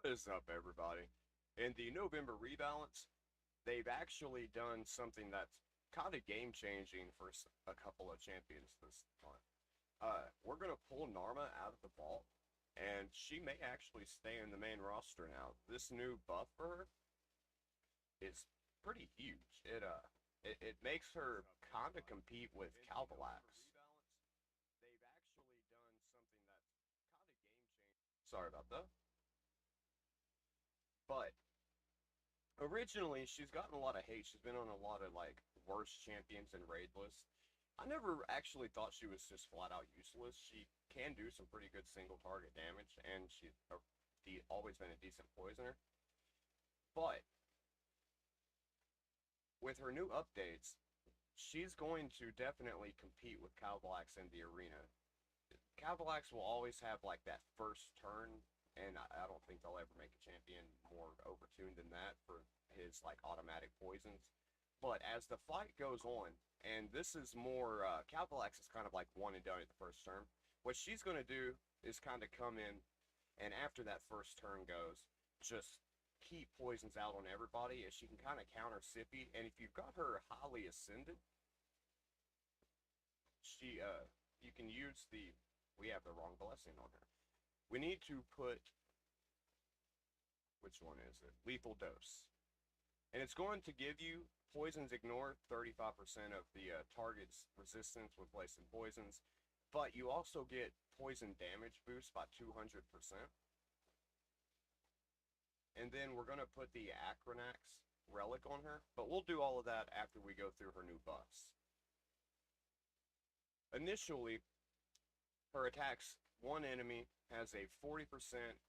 What is up, everybody? In the November rebalance, they've actually done something that's kind of game changing for a couple of champions this time. We're gonna pull Narma out of the vault, and she may actually stay in the main roster now. This new buff for her is pretty huge. It makes her kind of compete with Calvalax. They've actually done something that's kind of game changing. Sorry about that, but originally she's gotten a lot of hate. She's been on a lot of like worst champions and raid lists. I never actually thought she was just flat out useless. She can do some pretty good single target damage, and she's always been a decent poisoner. But with her new updates, she's going to definitely compete with Cowblax in the arena. Cowblax will always have like that first turn, and I don't think they'll ever make a champion more overtuned than that for his like automatic poisons. But as the fight goes on, and this is more, Cowblax is kind of like one and done at the first turn. What she's going to do is kind of come in, and after that first turn goes, just keep poisons out on everybody as she can kind of counter Sippy. And if you've got her highly ascended, she you can use the we have the wrong blessing on her. We need to put, which one is it? Lethal dose. And it's going to give you poisons ignore 35% of the target's resistance when placing poisons, but you also get poison damage boost by 200%. And then we're going to put the Acronax relic on her, but we'll do all of that after we go through her new buffs. Initially, her attacks one enemy has a 40%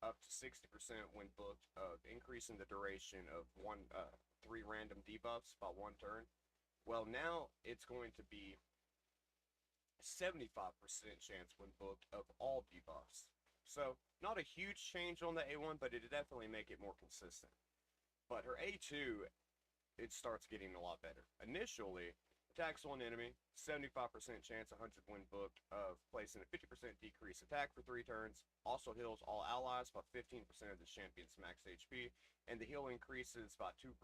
up to 60% when booked of increasing the duration of 3 random debuffs by 1 turn. Well, now it's going to be 75% chance when booked of all debuffs. So, not a huge change on the A1, but it'd definitely make it more consistent. But her A2, it starts getting a lot better. Initially, attacks one enemy, 75% chance 100 when booked of placing a 50% decrease attack for 3 turns. Also heals all allies by 15% of the champion's max HP, and the heal increases by 2%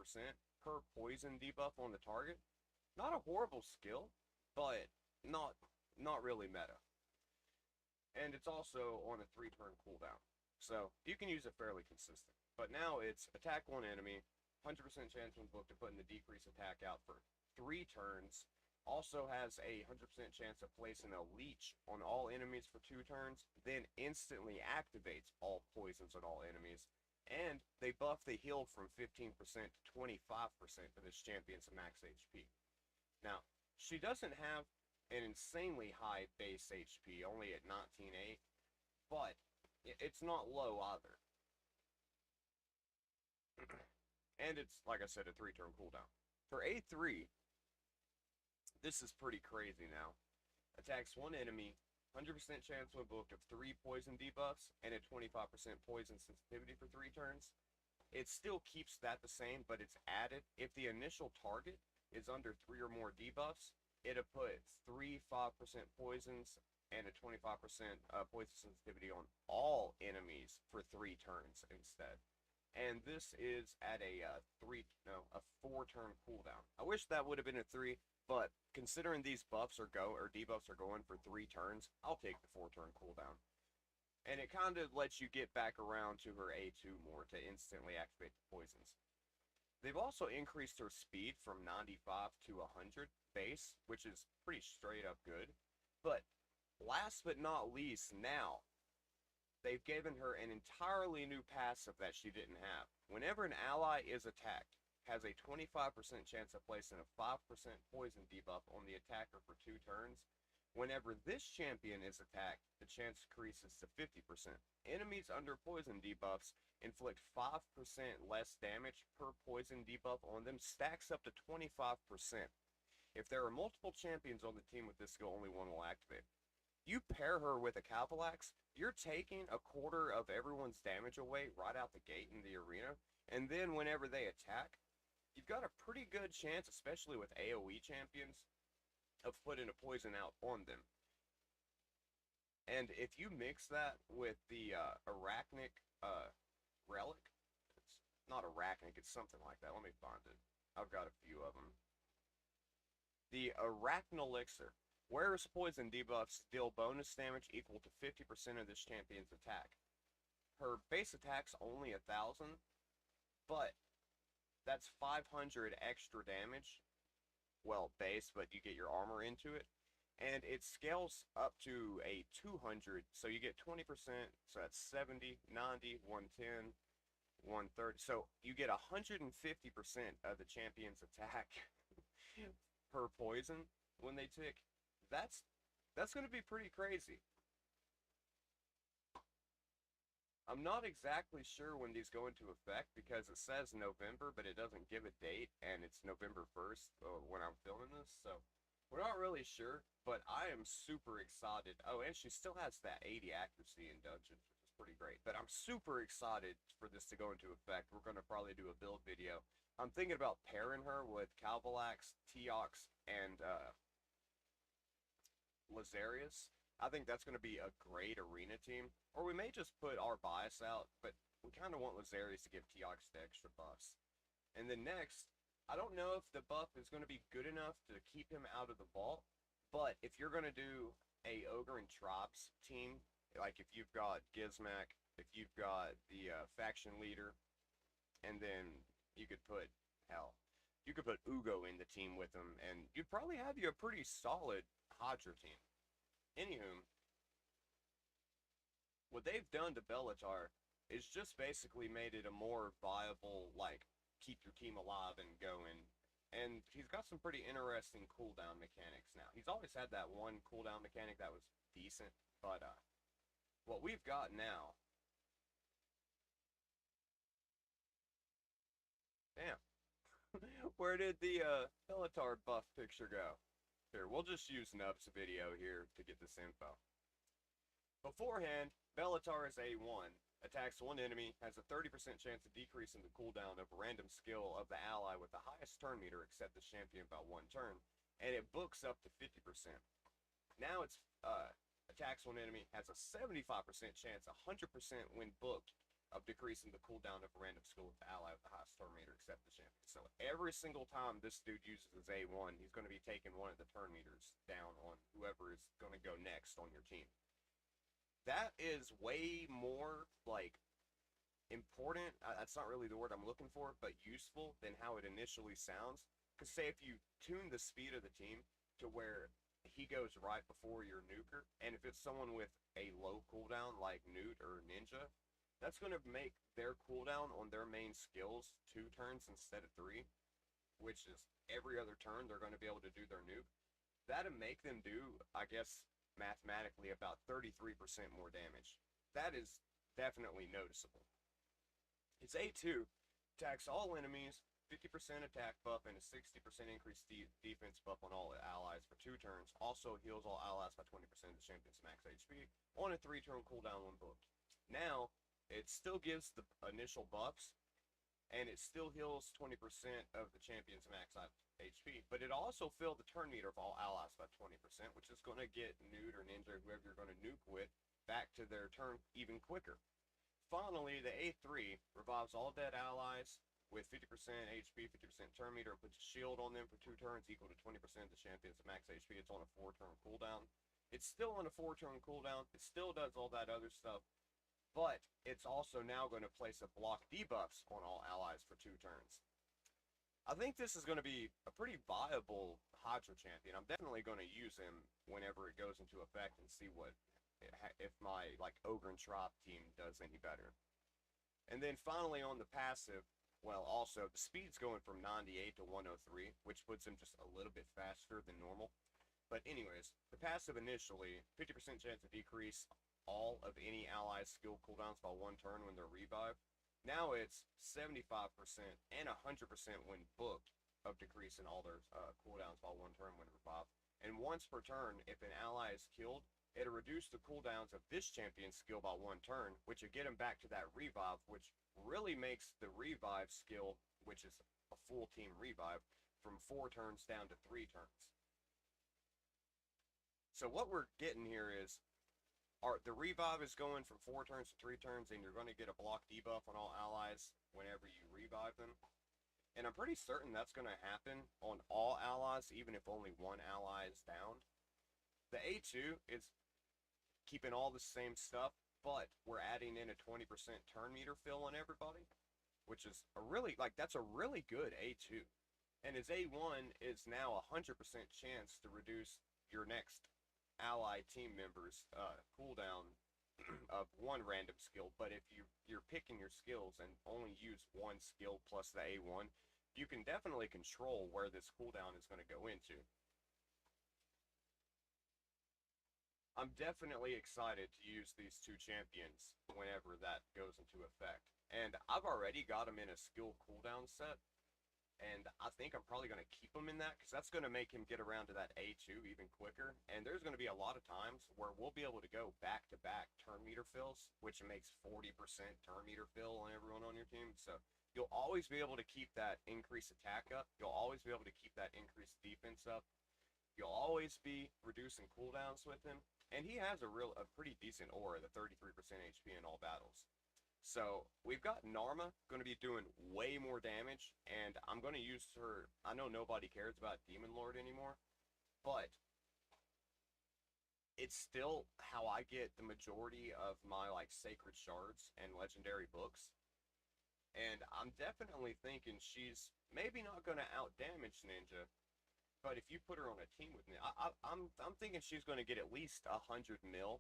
per poison debuff on the target. Not a horrible skill, but not really meta. And it's also on a 3-turn cooldown, so you can use it fairly consistent. But now it's attack one enemy, 100% chance when booked of putting the decrease attack out for 3 turns. Also has a 100% chance of placing a leech on all enemies for 2 turns, then instantly activates all poisons on all enemies. And they buff the heal from 15% to 25% for this champion's max HP. Now, she doesn't have an insanely high base HP, only at 19.8, but it's not low either. And it's, like I said, a 3-turn cooldown. For A3, this is pretty crazy now. Attacks one enemy, 100% chance when booked of 3 poison debuffs, and a 25% poison sensitivity for 3 turns. It still keeps that the same, but it's added. If the initial target is under 3 or more debuffs, it'll put 3 5% poisons and a 25% poison sensitivity on all enemies for 3 turns instead. And this is at a 4-turn cooldown. I wish that would have been a 3, but considering these buffs or debuffs are going for 3 turns, I'll take the 4-turn cooldown. And it kind of lets you get back around to her A2 more to instantly activate the poisons. They've also increased her speed from 95 to 100 base, which is pretty straight up good. But last but not least, now they've given her an entirely new passive that she didn't have. Whenever an ally is attacked, has a 25% chance of placing a 5% poison debuff on the attacker for 2 turns. Whenever this champion is attacked, the chance increases to 50%. Enemies under poison debuffs inflict 5% less damage per poison debuff on them, stacks up to 25%. If there are multiple champions on the team with this skill, only one will activate. You pair her with a Cavalax, you're taking a quarter of everyone's damage away right out the gate in the arena, and then whenever they attack, you've got a pretty good chance, especially with AoE champions, of putting a poison out on them. And if you mix that with the Arachnic relic. It's not arachnic, it's something like that. Let me find it. I've got a few of them. The Arachnelixir. Wearer's poison debuffs deal bonus damage equal to 50% of this champion's attack. Her base attack's only 1,000, but that's 500 extra damage. Well, base, but you get your armor into it. And it scales up to a 200, so you get 20%, so that's 70, 90, 110, 130. So you get 150% of the champion's attack per poison when they tick. That's going to be pretty crazy. I'm not exactly sure when these go into effect because it says November, but it doesn't give a date, and it's November 1st when I'm filming this, so we're not really sure, but I am super excited. Oh, and she still has that 80 accuracy in dungeons, which is pretty great, but I'm super excited for this to go into effect. We're going to probably do a build video. I'm thinking about pairing her with Calvalax, Teox, and Lazarius. I think that's going to be a great arena team. Or we may just put our bias out, but we kind of want Lazarius to give Teox the extra buffs. And then next, I don't know if the buff is going to be good enough to keep him out of the vault, but if you're going to do a Ogre and Tribes team, like if you've got Gizmak, if you've got the faction leader, and then you could put, hell, you could put Ugo in the team with him, and you'd probably have you a pretty solid Hydra team. Anywho, what they've done to Bellatar is just basically made it a more viable, like, keep your team alive and going. And he's got some pretty interesting cooldown mechanics now. He's always had that one cooldown mechanic that was decent, but what we've got now... Damn. Where did the Bellatar buff picture go? Here, we'll just use Nub's video here to get this info. Beforehand, Bellatar is A1, attacks one enemy, has a 30% chance of decreasing the cooldown of a random skill of the ally with the highest turn meter except the champion by one turn, and it books up to 50%. Now it's attacks one enemy, has a 75% chance, 100% when booked, of decreasing the cooldown of a random skill with the ally with the highest turn meter except the champion. So every single time this dude uses his A1, he's going to be taking one of the turn meters down on whoever is going to go next on your team. That is way more, like, important, that's not really the word I'm looking for, but useful than how it initially sounds. Because say if you tune the speed of the team to where he goes right before your nuker, and if it's someone with a low cooldown like Newt or Ninja, that's going to make their cooldown on their main skills 2 turns instead of 3, which is every other turn they're going to be able to do their nuke. That'll make them do, I guess, mathematically about 33% more damage. That is definitely noticeable. Its A2 attacks all enemies, 50% attack buff, and a 60% increased defense buff on all allies for 2 turns. Also heals all allies by 20% of the champion's max HP on a 3-turn cooldown when booked. Now, it still gives the initial buffs, and it still heals 20% of the champion's max HP, but it also fills the turn meter of all allies by 20%, which is going to get Newt or Ninja, whoever you're going to nuke with, back to their turn even quicker. Finally, the A3 revives all dead allies with 50% HP, 50% turn meter, and puts a shield on them for 2 turns equal to 20% of the champion's max HP. It's on a 4-turn cooldown. It's still on a 4-turn cooldown. It still does all that other stuff. But it's also now going to place a block debuffs on all allies for 2 turns. I think this is going to be a pretty viable Hydra champion. I'm definitely going to use him whenever it goes into effect and see what if my like Ogre and Trop team does any better. And then finally on the passive, well, also the speed's going from 98 to 103, which puts him just a little bit faster than normal. But anyways, the passive initially, 50% chance to decrease all of any allies' skill cooldowns by 1 turn when they're revived. Now it's 75% and 100% when booked of decreasing all their cooldowns by 1 turn when revived. And once per turn, if an ally is killed, it'll reduce the cooldowns of this champion's skill by 1 turn, which will get him back to that revive, which really makes the revive skill, which is a full team revive, from 4 turns down to 3 turns. So what we're getting here is the revive is going from 4 turns to 3 turns, and you're going to get a block debuff on all allies whenever you revive them. And I'm pretty certain that's going to happen on all allies, even if only one ally is down. The A2 is keeping all the same stuff, but we're adding in a 20% turn meter fill on everybody, which is a really, like, that's a really good A2. And his A1 is now a 100% chance to reduce your next ally team member's cooldown of one random skill. But if you're picking your skills and only use one skill plus the A1, you can definitely control where this cooldown is going to go into. I'm definitely excited to use these two champions whenever that goes into effect. And I've already got them in a skill cooldown set, and I think I'm probably going to keep him in that, because that's going to make him get around to that A2 even quicker. And there's going to be a lot of times where we'll be able to go back-to-back turn meter fills, which makes 40% turn meter fill on everyone on your team. So you'll always be able to keep that increased attack up. You'll always be able to keep that increased defense up. You'll always be reducing cooldowns with him. And he has a pretty decent aura, the 33% HP in all battles. So we've got Narma going to be doing way more damage, and I'm going to use her. I know nobody cares about Demon Lord anymore, but it's still how I get the majority of my like sacred shards and legendary books. And I'm definitely thinking she's maybe not going to out damage Ninja, but if you put her on a team with me, I'm thinking she's going to get at least 100 mil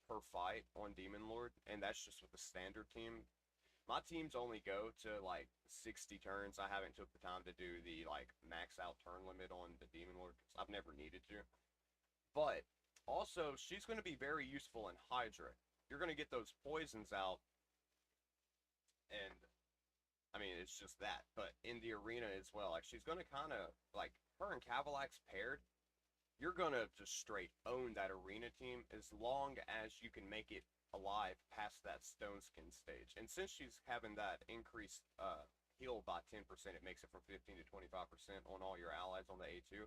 per fight on Demon Lord, and that's just with the standard team. My teams only go to like 60 turns. I haven't took the time to do the like max out turn limit on the Demon Lord, because I've never needed to. But also, she's going to be very useful in Hydra. You're going to get those poisons out, and I mean, it's just that. But in the arena as well, like, she's going to kind of, like, her and Cavalax paired, you're going to just straight own that arena team as long as you can make it alive past that Stone Skin stage. And since she's having that increased heal by 10%, it makes it from 15 to 25% on all your allies on the A2.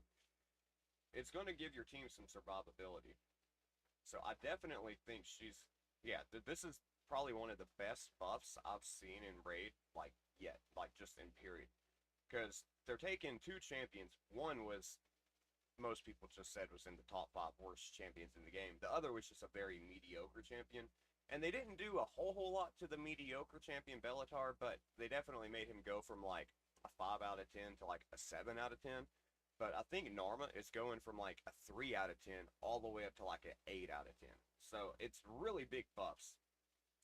It's going to give your team some survivability. So I definitely think she's, yeah, this is probably one of the best buffs I've seen in Raid, like, yet, like, just in period. Because they're taking two champions. One was, most people just said, was in the top 5 worst champions in the game. The other was just a very mediocre champion. And they didn't do a whole lot to the mediocre champion Bellatar, but they definitely made him go from, like, a 5 out of 10 to, like, a 7 out of 10. But I think Narma is going from like a 3 out of 10 all the way up to like an 8 out of 10. So it's really big buffs.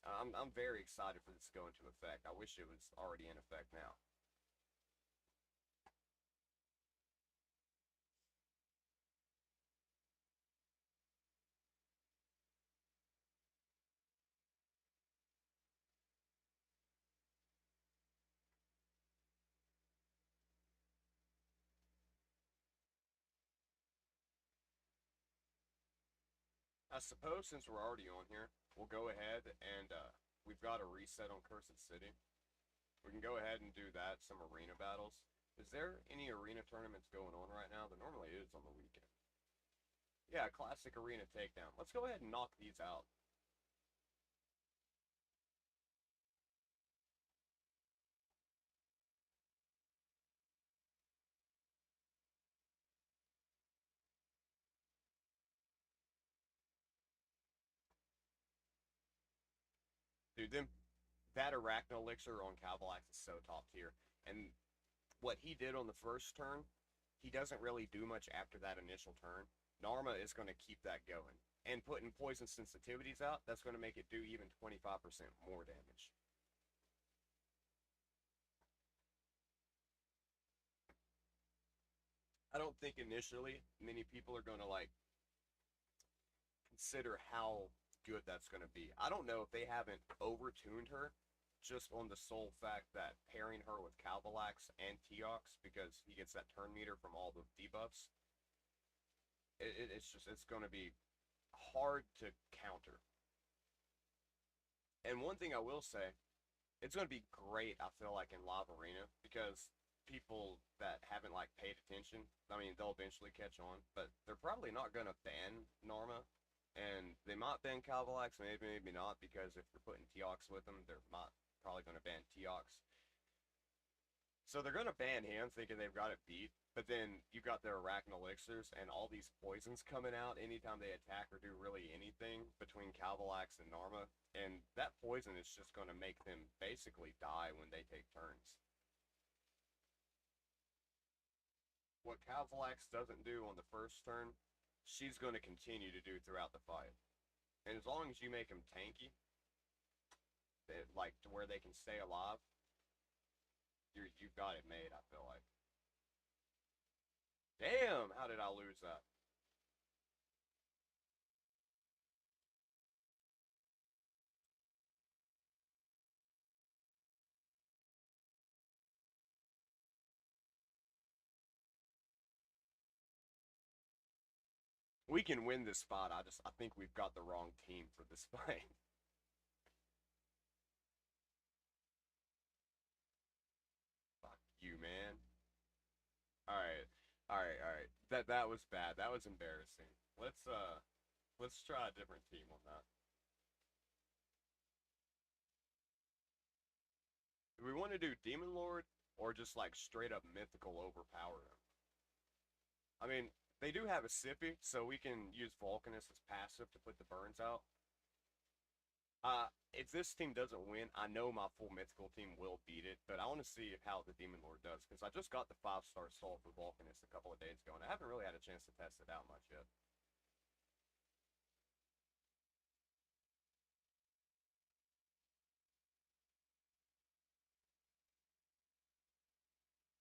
I'm very excited for this to go into effect. I wish it was already in effect now. I suppose since we're already on here, we'll go ahead and we've got a reset on Cursed City. We can go ahead and do that, some arena battles. Is there any arena tournaments going on right now? There normally is on the weekend. Yeah, classic arena takedown. Let's go ahead and knock these out. Dude, that Arachno Elixir on Cavalax is so top tier. And what he did on the first turn, he doesn't really do much after that initial turn. Narma is going to keep that going. And putting poison sensitivities out, that's going to make it do even 25% more damage. I don't think initially many people are going to like consider how good that's going to be. I don't know if they haven't overtuned her just on the sole fact that pairing her with Cavalax and Teox, because he gets that turn meter from all the debuffs, it's going to be hard to counter. And one thing I will say, it's going to be great, I feel like, in Live Arena, because people that haven't like paid attention, I mean, they'll eventually catch on, but they're probably not going to ban Narma And they might ban Cavalax, maybe not, because if you're putting Teox with them, they're not probably going to ban Teox. So they're going to ban him, thinking they've got it beat. But then you got their Arachno Elixirs and all these poisons coming out anytime they attack or do really anything between Cavalax and Narma. And that poison is just going to make them basically die when they take turns. What Cavalax doesn't do on the first turn, she's going to continue to do throughout the fight. And as long as you make them tanky, like to where they can stay alive, you've got it made, I feel like. Damn, how did I lose that? We can win this spot. I think we've got the wrong team for this fight. Fuck you, man. Alright. Alright. That was bad. That was embarrassing. Let's try a different team on that. Do we want to do Demon Lord or just like straight up mythical overpower him? I mean, they do have a Sippy, so we can use Vulcanus as passive to put the burns out. If this team doesn't win, I know my full mythical team will beat it, but I want to see how the Demon Lord does, because I just got the 5-star soul for Vulcanus a couple of days ago, and I haven't really had a chance to test it out much yet.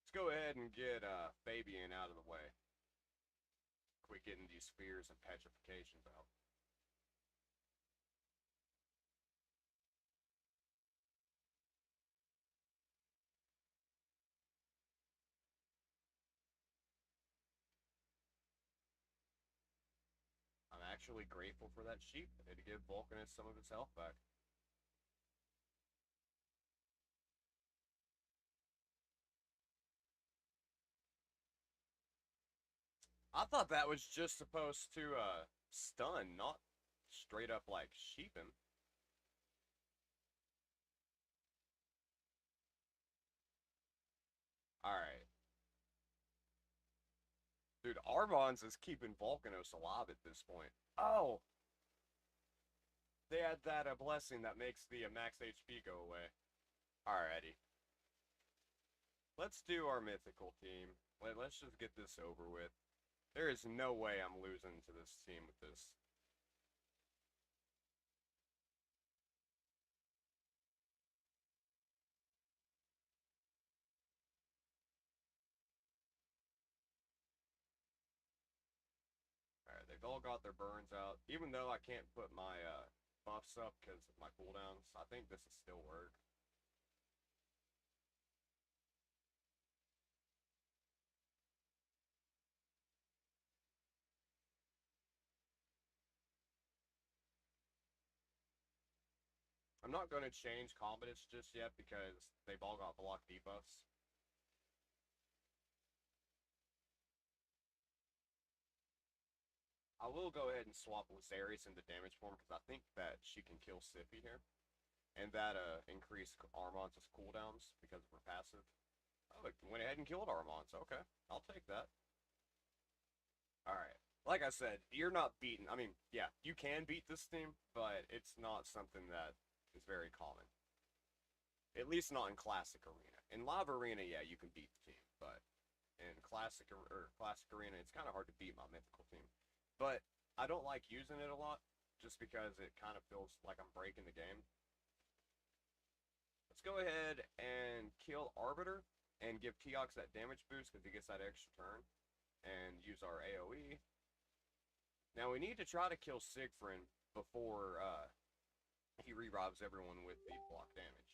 Let's go ahead and get Fabian out of the way. Quit getting these spears and petrifications out. I'm actually grateful for that sheep. It'd give Vulcanus some of his health back. I thought that was just supposed to stun, not straight up like sheep him. Alright. Dude, Arvon's is keeping Volcanos alive at this point. Oh! They had that a blessing that makes the max HP go away. Alrighty. Let's do our mythical team. Let's just get this over with. There is no way I'm losing to this team with this. Alright, they've all got their burns out. Even though I can't put my buffs up because of my cooldowns, I think this will still work. I'm not going to change combats just yet because they've all got block debuffs. I will go ahead and swap Lazarius into damage form because I think that she can kill Sippy here. And that increased Armand's cooldowns because of her passive. Oh, it went ahead and killed Armand's. Okay, I'll take that. Alright. Like I said, you're not beating. I mean, yeah, you can beat this team, but it's not something that is very common. At least not in Classic Arena. In Live Arena, yeah, you can beat the team, but in Classic Arena, it's kind of hard to beat my mythical team. But I don't like using it a lot, just because it kind of feels like I'm breaking the game. Let's go ahead and kill Arbiter and give Teox that damage boost because he gets that extra turn, and use our AoE. Now we need to try to kill Siegfried before he re-robs everyone with the block damage.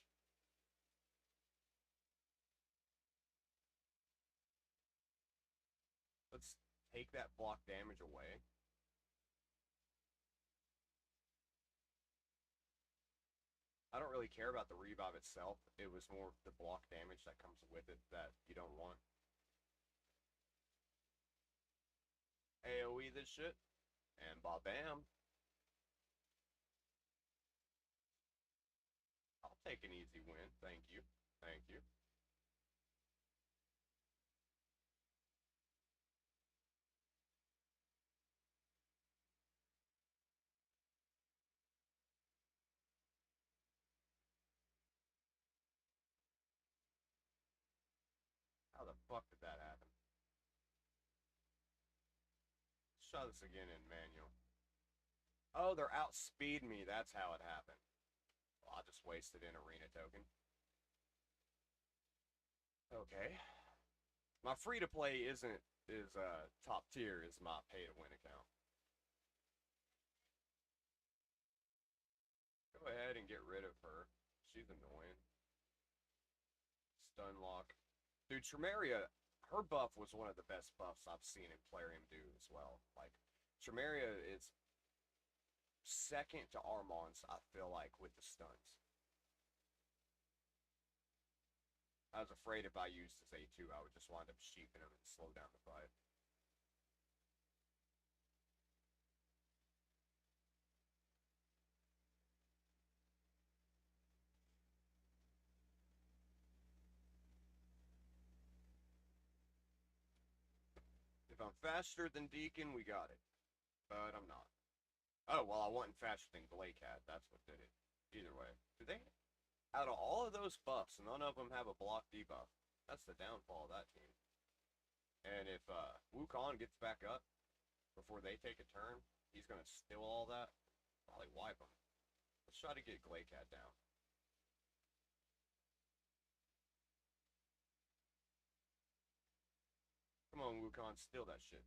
Let's take that block damage away. I don't really care about the revive itself. It was more the block damage that comes with it that you don't want. AoE this shit, and ba-bam. take an easy win. Thank you. Thank you. How the fuck did that happen? Let's try this again in manual. Oh, they're outspeed me. That's how it happened. Well, I just wasted an arena token. Okay. My free to play isn't is top tier is my pay to win account. Go ahead and get rid of her. She's annoying. Stun lock. Dude, Tremeria, her buff was one of the best buffs I've seen in Plarium do as well. Like, Tremeria is second to Armons, I feel like, with the stuns. I was afraid if I used his A2, I would just wind up sheeping him and slow down the fight. If I'm faster than Deacon, we got it. But I'm not. Oh, well, I wasn't faster than Glakehat. That's what did it. Either way. Do they? Out of all of those buffs, none of them have a block debuff. That's the downfall of that team. And if Wukong gets back up before they take a turn, he's going to steal all that. Probably wipe him. Let's try to get Glakehat down. Come on, Wukong, steal that shit.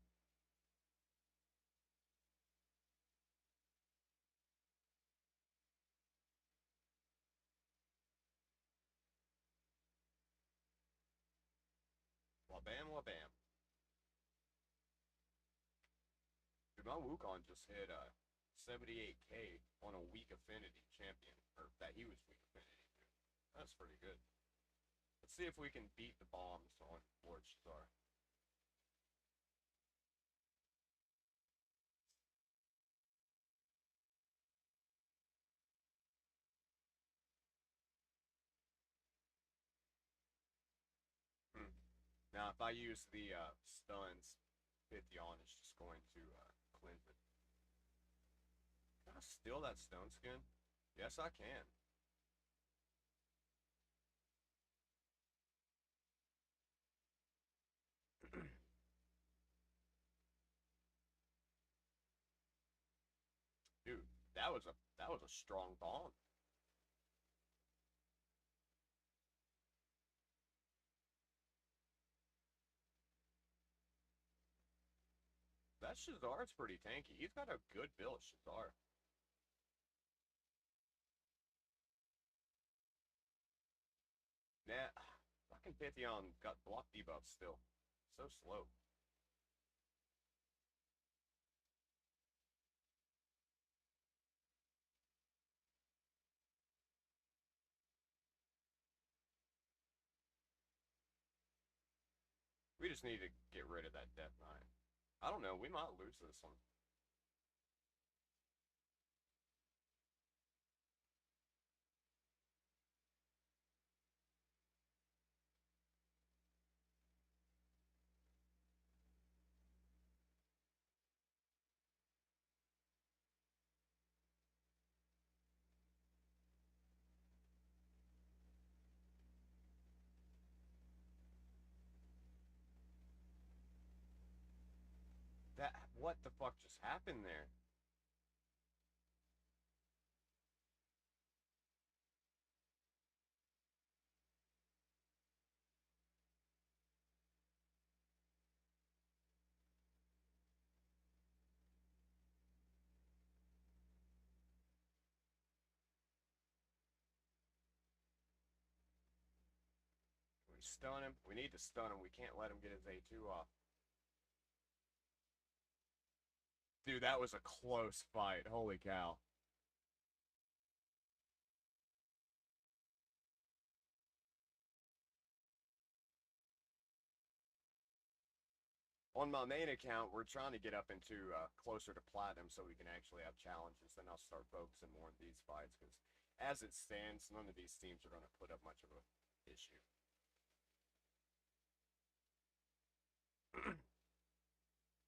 Wabam, wabam. Dude, my Wukong just hit 78k on a weak affinity champion. Or that he was weak affinity to. That's pretty good. Let's see if we can beat the bombs on Lord Shazar. Hmm. Now, if I use the stuns, Pythion is just going to cleanse it. Can I steal that stone skin? Yes, I can. Dude, that was a strong bomb. That Shazar's pretty tanky. He's got a good build, Shazar. Nah, fucking Pythion got block debuff still. So slow. We just need to get rid of that Death Knight. I don't know, we might lose this one. What the fuck just happened there? We stun him. We need to stun him. We can't let him get his A2 off. Dude, that was a close fight. Holy cow. On my main account, we're trying to get up into closer to platinum so we can actually have challenges. Then I'll start focusing more on these fights because as it stands, none of these teams are going to put up much of a issue.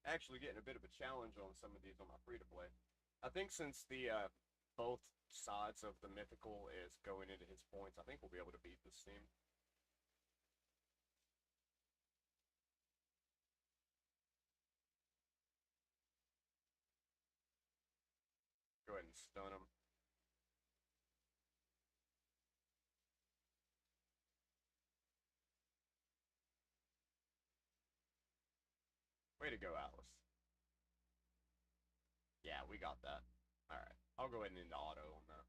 Actually getting a bit of a challenge on some of these on my free-to-play. I think since the both sides of the mythical is going into his points, I think we'll be able to beat this team. Go ahead and stun him. Way to go, Atlas. Yeah, we got that. Alright, I'll go ahead and into auto on that.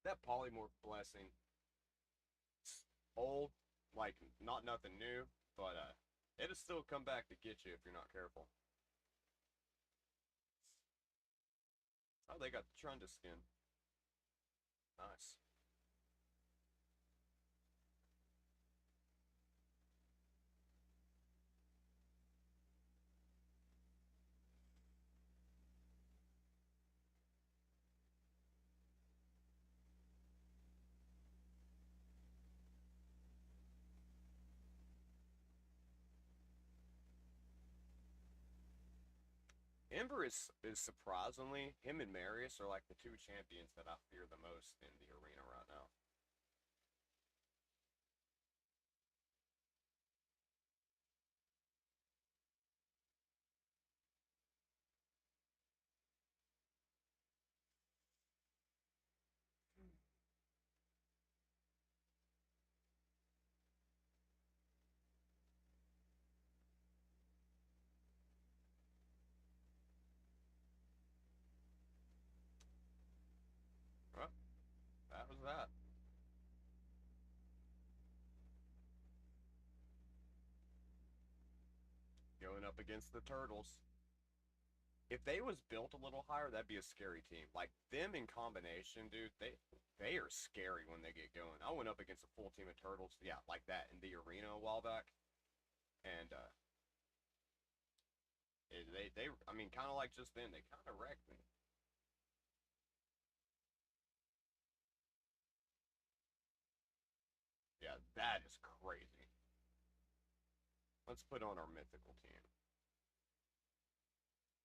That polymorph blessing, it's old, like not nothing new, but it'll still come back to get you if you're not careful. Oh, they got the Trunda skin. Nice. Ember is surprisingly, him and Marius are like the two champions that I fear the most in the arena right now. Well, that was that. Going up against the Turtles. If they was built a little higher, that'd be a scary team. Like them in combination, dude, they are scary when they get going. I went up against a full team of Turtles, yeah, like that in the arena a while back, and they I mean, kind of like just then, they kind of wrecked me. Yeah, that is crazy. Let's put on our mythical team.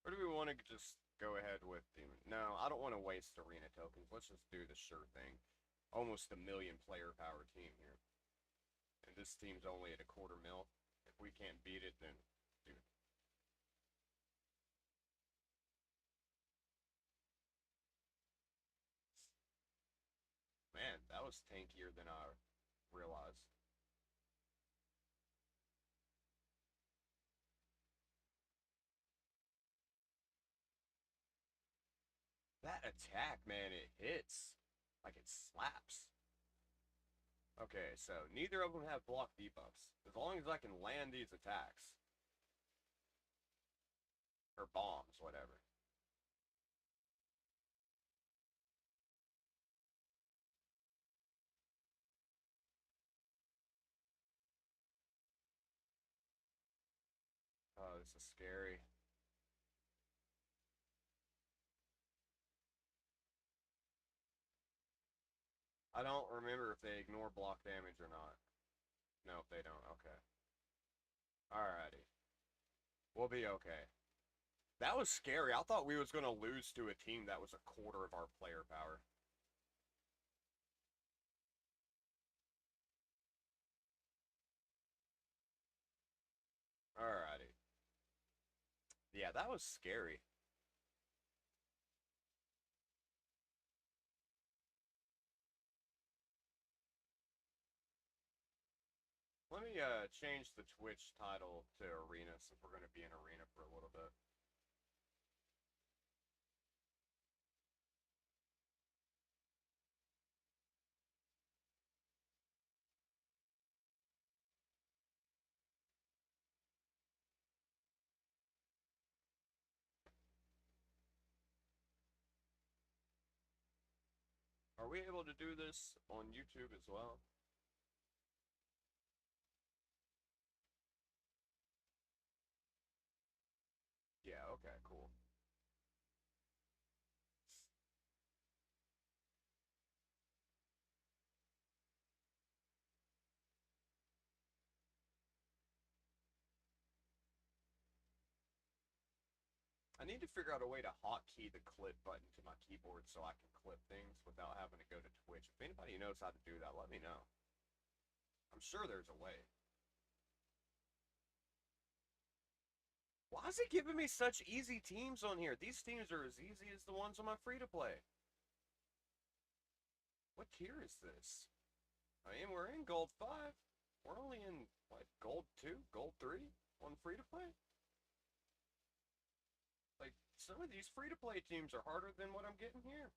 Or do we want to just go ahead with Demon? No, I don't want to waste arena tokens. Let's just do the sure thing. Almost a million player power team here. And this team's only at a quarter mil. If we can't beat it, then dude. Man, that was tankier than I realized. That attack, man, it hits. Like it slaps. Okay, so neither of them have block debuffs. As long as I can land these attacks. Or bombs, whatever. Oh, this is scary. I don't remember if they ignore block damage or not. No, they don't. Okay. Alrighty. We'll be okay. That was scary. I thought we was going to lose to a team that was a quarter of our player power. Alrighty. Yeah, that was scary. Let me change the Twitch title to Arena since we're going to be in Arena for a little bit. Are we able to do this on YouTube as well? Okay, cool. I need to figure out a way to hotkey the clip button to my keyboard so I can clip things without having to go to Twitch. If anybody knows how to do that, let me know. I'm sure there's a way. Why is it giving me such easy teams on here? These teams are as easy as the ones on my free-to-play. What tier is this? I mean, we're in Gold 5. We're only in, what, Gold 2? Gold 3? On free-to-play? Like, some of these free-to-play teams are harder than what I'm getting here.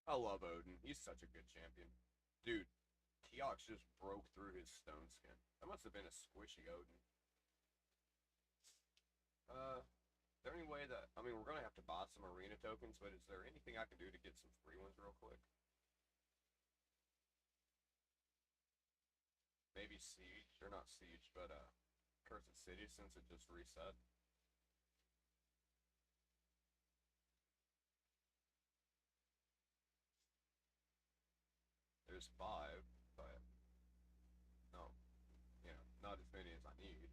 I love Odin. He's such a good champion. Dude, Teox just broke through his stone skin. That must have been a squishy Odin. Is there any way that... I mean, we're going to have to buy some arena tokens, but is there anything I can do to get some free ones real quick? Maybe Siege, or not Siege, but Cursed City since it just reset. There's 5, but no, you know, not as many as I need.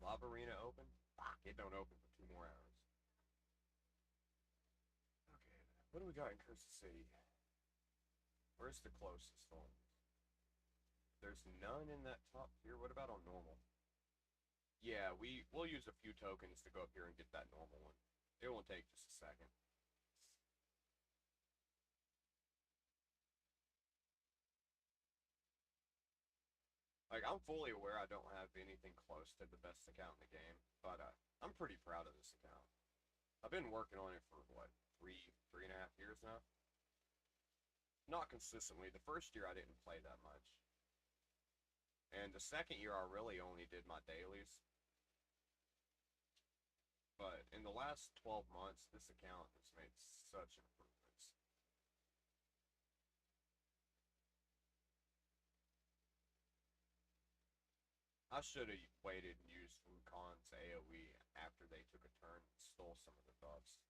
Live Arena open? Fuck, it don't open for 2 more hours. Okay, what do we got in Cursed City? Where's the closest one? There's none in that top tier. What about on normal? Yeah, we'll use a few tokens to go up here and get that normal one. It won't take just a second. Like, I'm fully aware I don't have anything close to the best account in the game, but I'm pretty proud of this account. I've been working on it for, what, 3.5 years now? Not consistently. The first year I didn't play that much. And the second year I really only did my dailies. But in the last 12 months, this account has made such improvements. I should have waited and used Wukon's AoE after they took a turn and stole some of the buffs.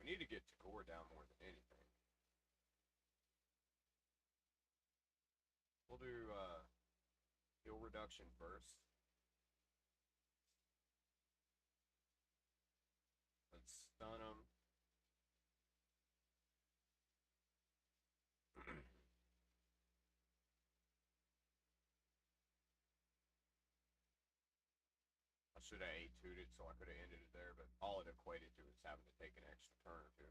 We need to get Tagore down more than anything. We'll do heal reduction first. Let's stun him. I should have A2'd it so I could have ended it there, but all it equated to is having to take an extra turn or two.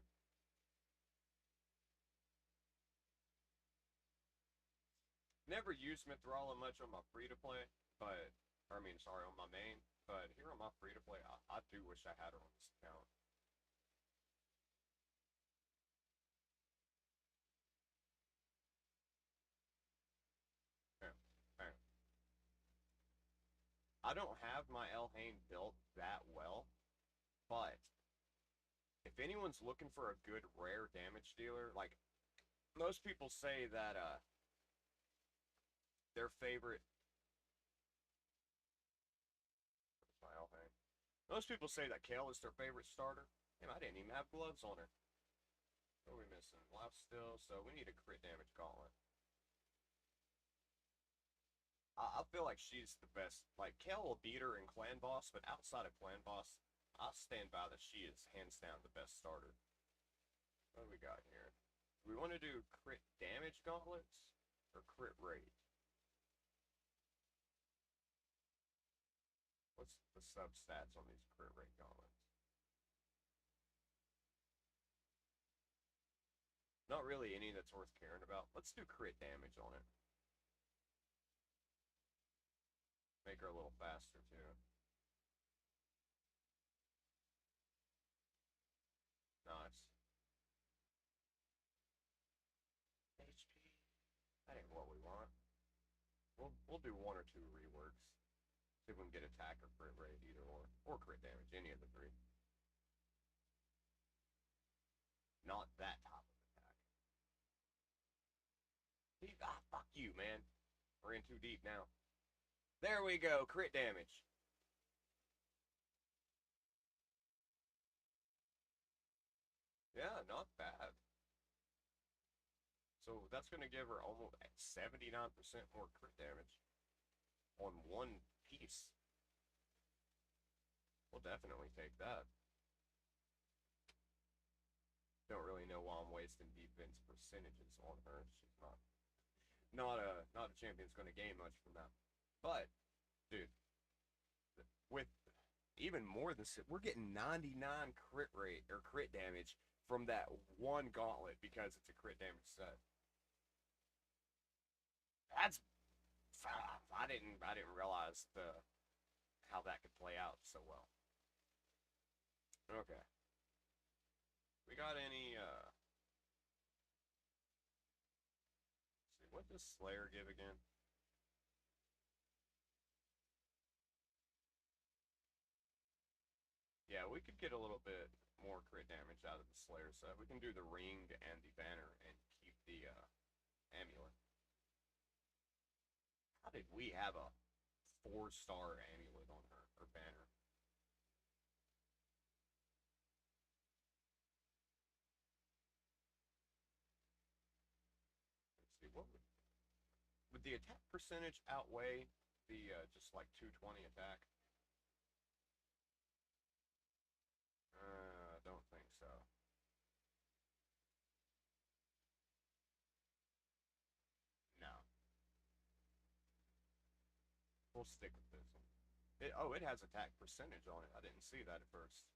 Never used Mithrala much on my free-to-play, but, or I mean, sorry, on my main, but here on my free-to-play, I do wish I had her on this account. Yeah, yeah. I don't have my Elhain built that well, but if anyone's looking for a good rare damage dealer, like, most people say that, their favorite... my Elhain. Most people say that Kale is their favorite starter. Damn, I didn't even have gloves on her. What are we missing? Life still, so we need a crit damage gauntlet. I feel like she's the best. Like, Kale will beat her in Clan Boss, but outside of Clan Boss, I stand by that she is hands down the best starter. What do we got here? Do we want to do crit damage gauntlets or crit rate? What's the substats on these crit rate gauntlets? Not really any that's worth caring about. Let's do crit damage on it. Make her a little faster, too. Nice. HP. That ain't what we want. We'll do 1 or 2 reworks. See if we can get attack or crit rate, either or. Or crit damage, any of the 3. 9 that type of attack. Fuck you, man. We're in too deep now. There we go, crit damage. Yeah, not bad. So that's going to give her almost 79% more crit damage on one piece. We'll definitely take that. Don't really know why I'm wasting defense percentages on her. She's not a champion's going to gain much from that. But, dude, with even more than we're getting 99 crit rate or crit damage from that one gauntlet because it's a crit damage set. That's I didn't realize how that could play out so well. Okay. We got any let's see, what does Slayer give again? Yeah, we could get a little bit more crit damage out of the Slayer set. We can do the ring and the banner and keep the amulet. How did we have a 4-star amulet on her, or banner? Let's see, would the attack percentage outweigh the just like 220 attack? I don't think so. No. We'll stick with this one. It has attack percentage on it. I didn't see that at first.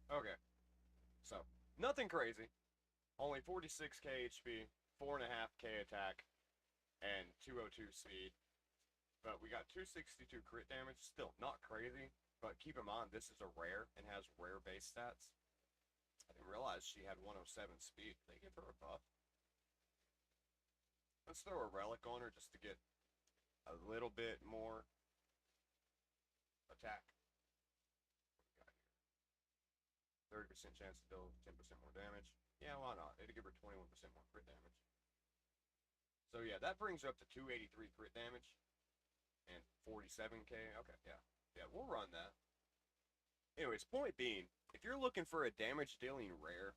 Okay. So, nothing crazy. Only 46k HP, 4.5k attack, and 202 speed. But we got 262 crit damage. Still not crazy. But keep in mind, this is a rare and has rare base stats. I didn't realize she had 107 speed. They give her a buff. Let's throw a relic on her just to get a little bit more attack. 30% chance to deal 10% more damage. Yeah, why not? It'll give her 21% more crit damage. So yeah, that brings her up to 283 crit damage and 47k. Okay, yeah. Yeah, we'll run that. Anyways, point being, if you're looking for a damage dealing rare,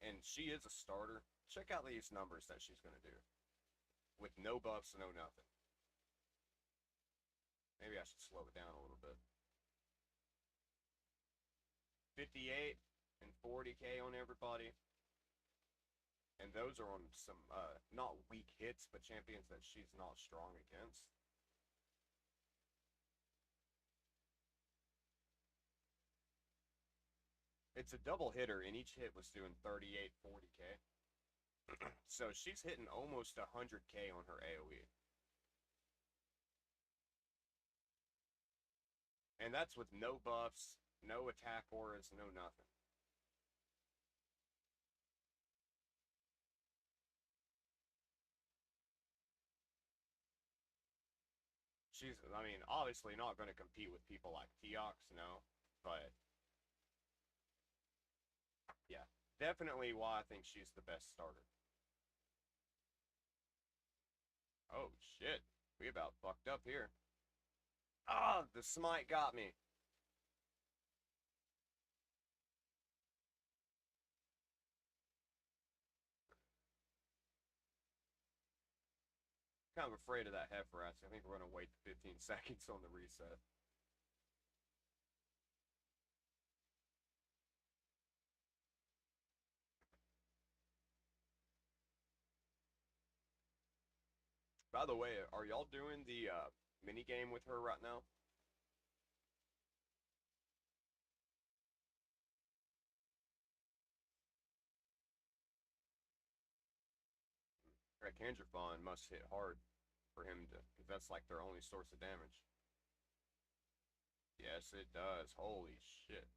and she is a starter, check out these numbers that she's going to do. With no buffs, no nothing. Maybe I should slow it down a little bit. 58 and 40k on everybody. And those are on some, not weak hits, but champions that she's not strong against. It's a double hitter, and each hit was doing 38, 40k. So she's hitting almost 100k on her AoE. And that's with no buffs, no attack auras, no nothing. She's, I mean, obviously not going to compete with people like Teox, no. But, yeah, definitely why I think she's the best starter. Oh, shit. We about fucked up here. Ah, the smite got me. Kind of afraid of that heifer. I think we're going to wait 15 seconds on the reset. By the way, are y'all doing the mini game with her right now? That Kandrafon must hit hard for him to, because that's like their only source of damage. Yes, it does. Holy shit.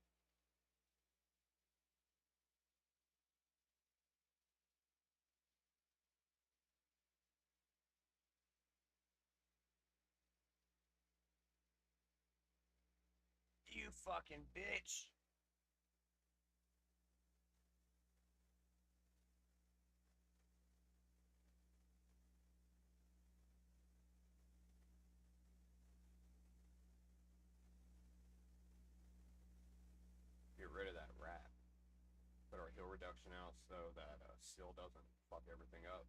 fucking bitch! Get rid of that rat. Put our heal reduction out so that seal doesn't fuck everything up.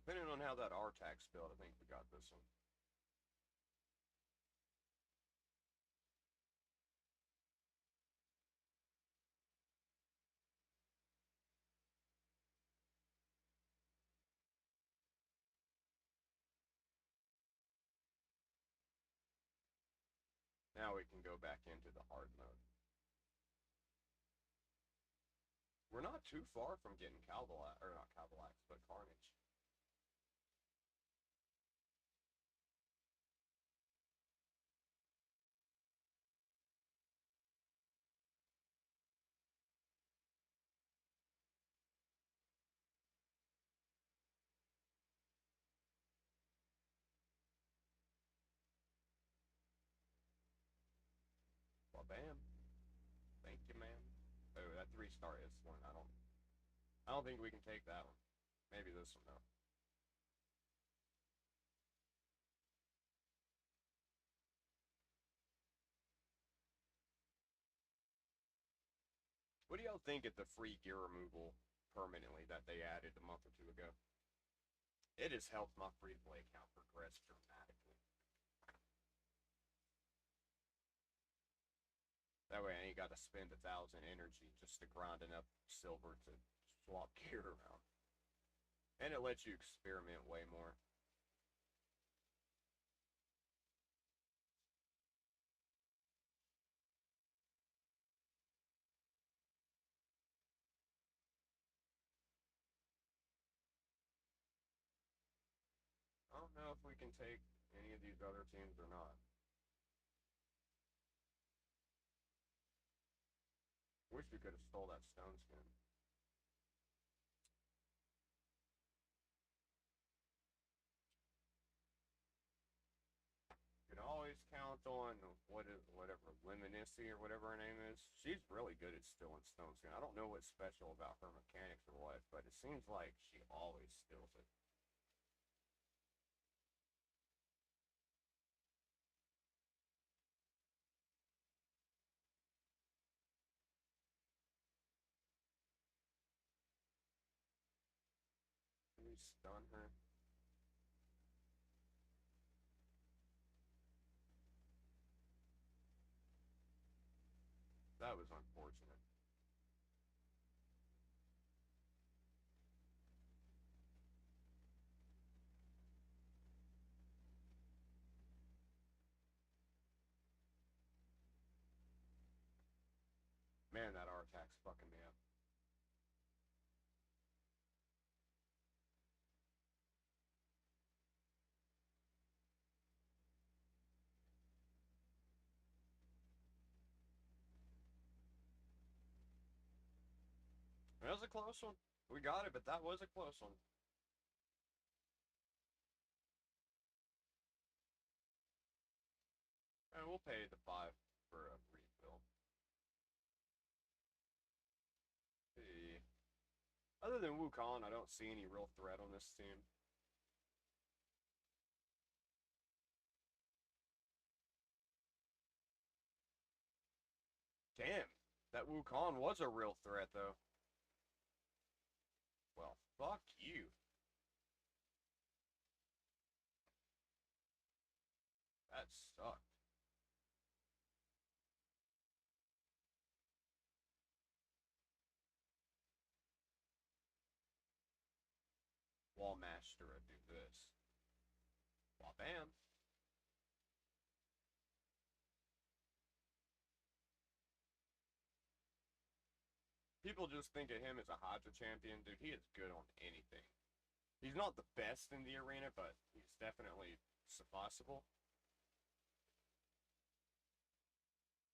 Depending on how that R-Tac spelled, I think we got this one. Now we can go back into the hard mode. We're not too far from getting Calvalax, or not Calvalax, but Carnage. Well, bam. Thank you, ma'am. Oh, that 3-star is one. I don't think we can take that one. Maybe this one though. What do y'all think of the free gear removal permanently that they added a month or two ago? It has helped my free-to-play account progress dramatically. That way I ain't got to spend 1,000 energy just to grind enough silver to swap gear around. And it lets you experiment way more. I don't know if we can take any of these other teams or not. Wish we could have stole that stone skin. You can always count on whatever Lemonici or whatever her name is. She's really good at stealing stone skin. I don't know what's special about her mechanics or what, but it seems like she always steals it. Can we stun her? That was unfortunate. Man, that R-Tack's fucking me up. That was a close one. We got it, but that was a close one. And we'll pay the 5 for a refill. See. Other than Wukong, I don't see any real threat on this team. Damn, that Wukong was a real threat, though. Well, fuck you. That sucked. Wall Master would do this. Well, bam. People just think of him as a Hydra champion. Dude, he is good on anything. He's not the best in the arena, but he's definitely sufficeable.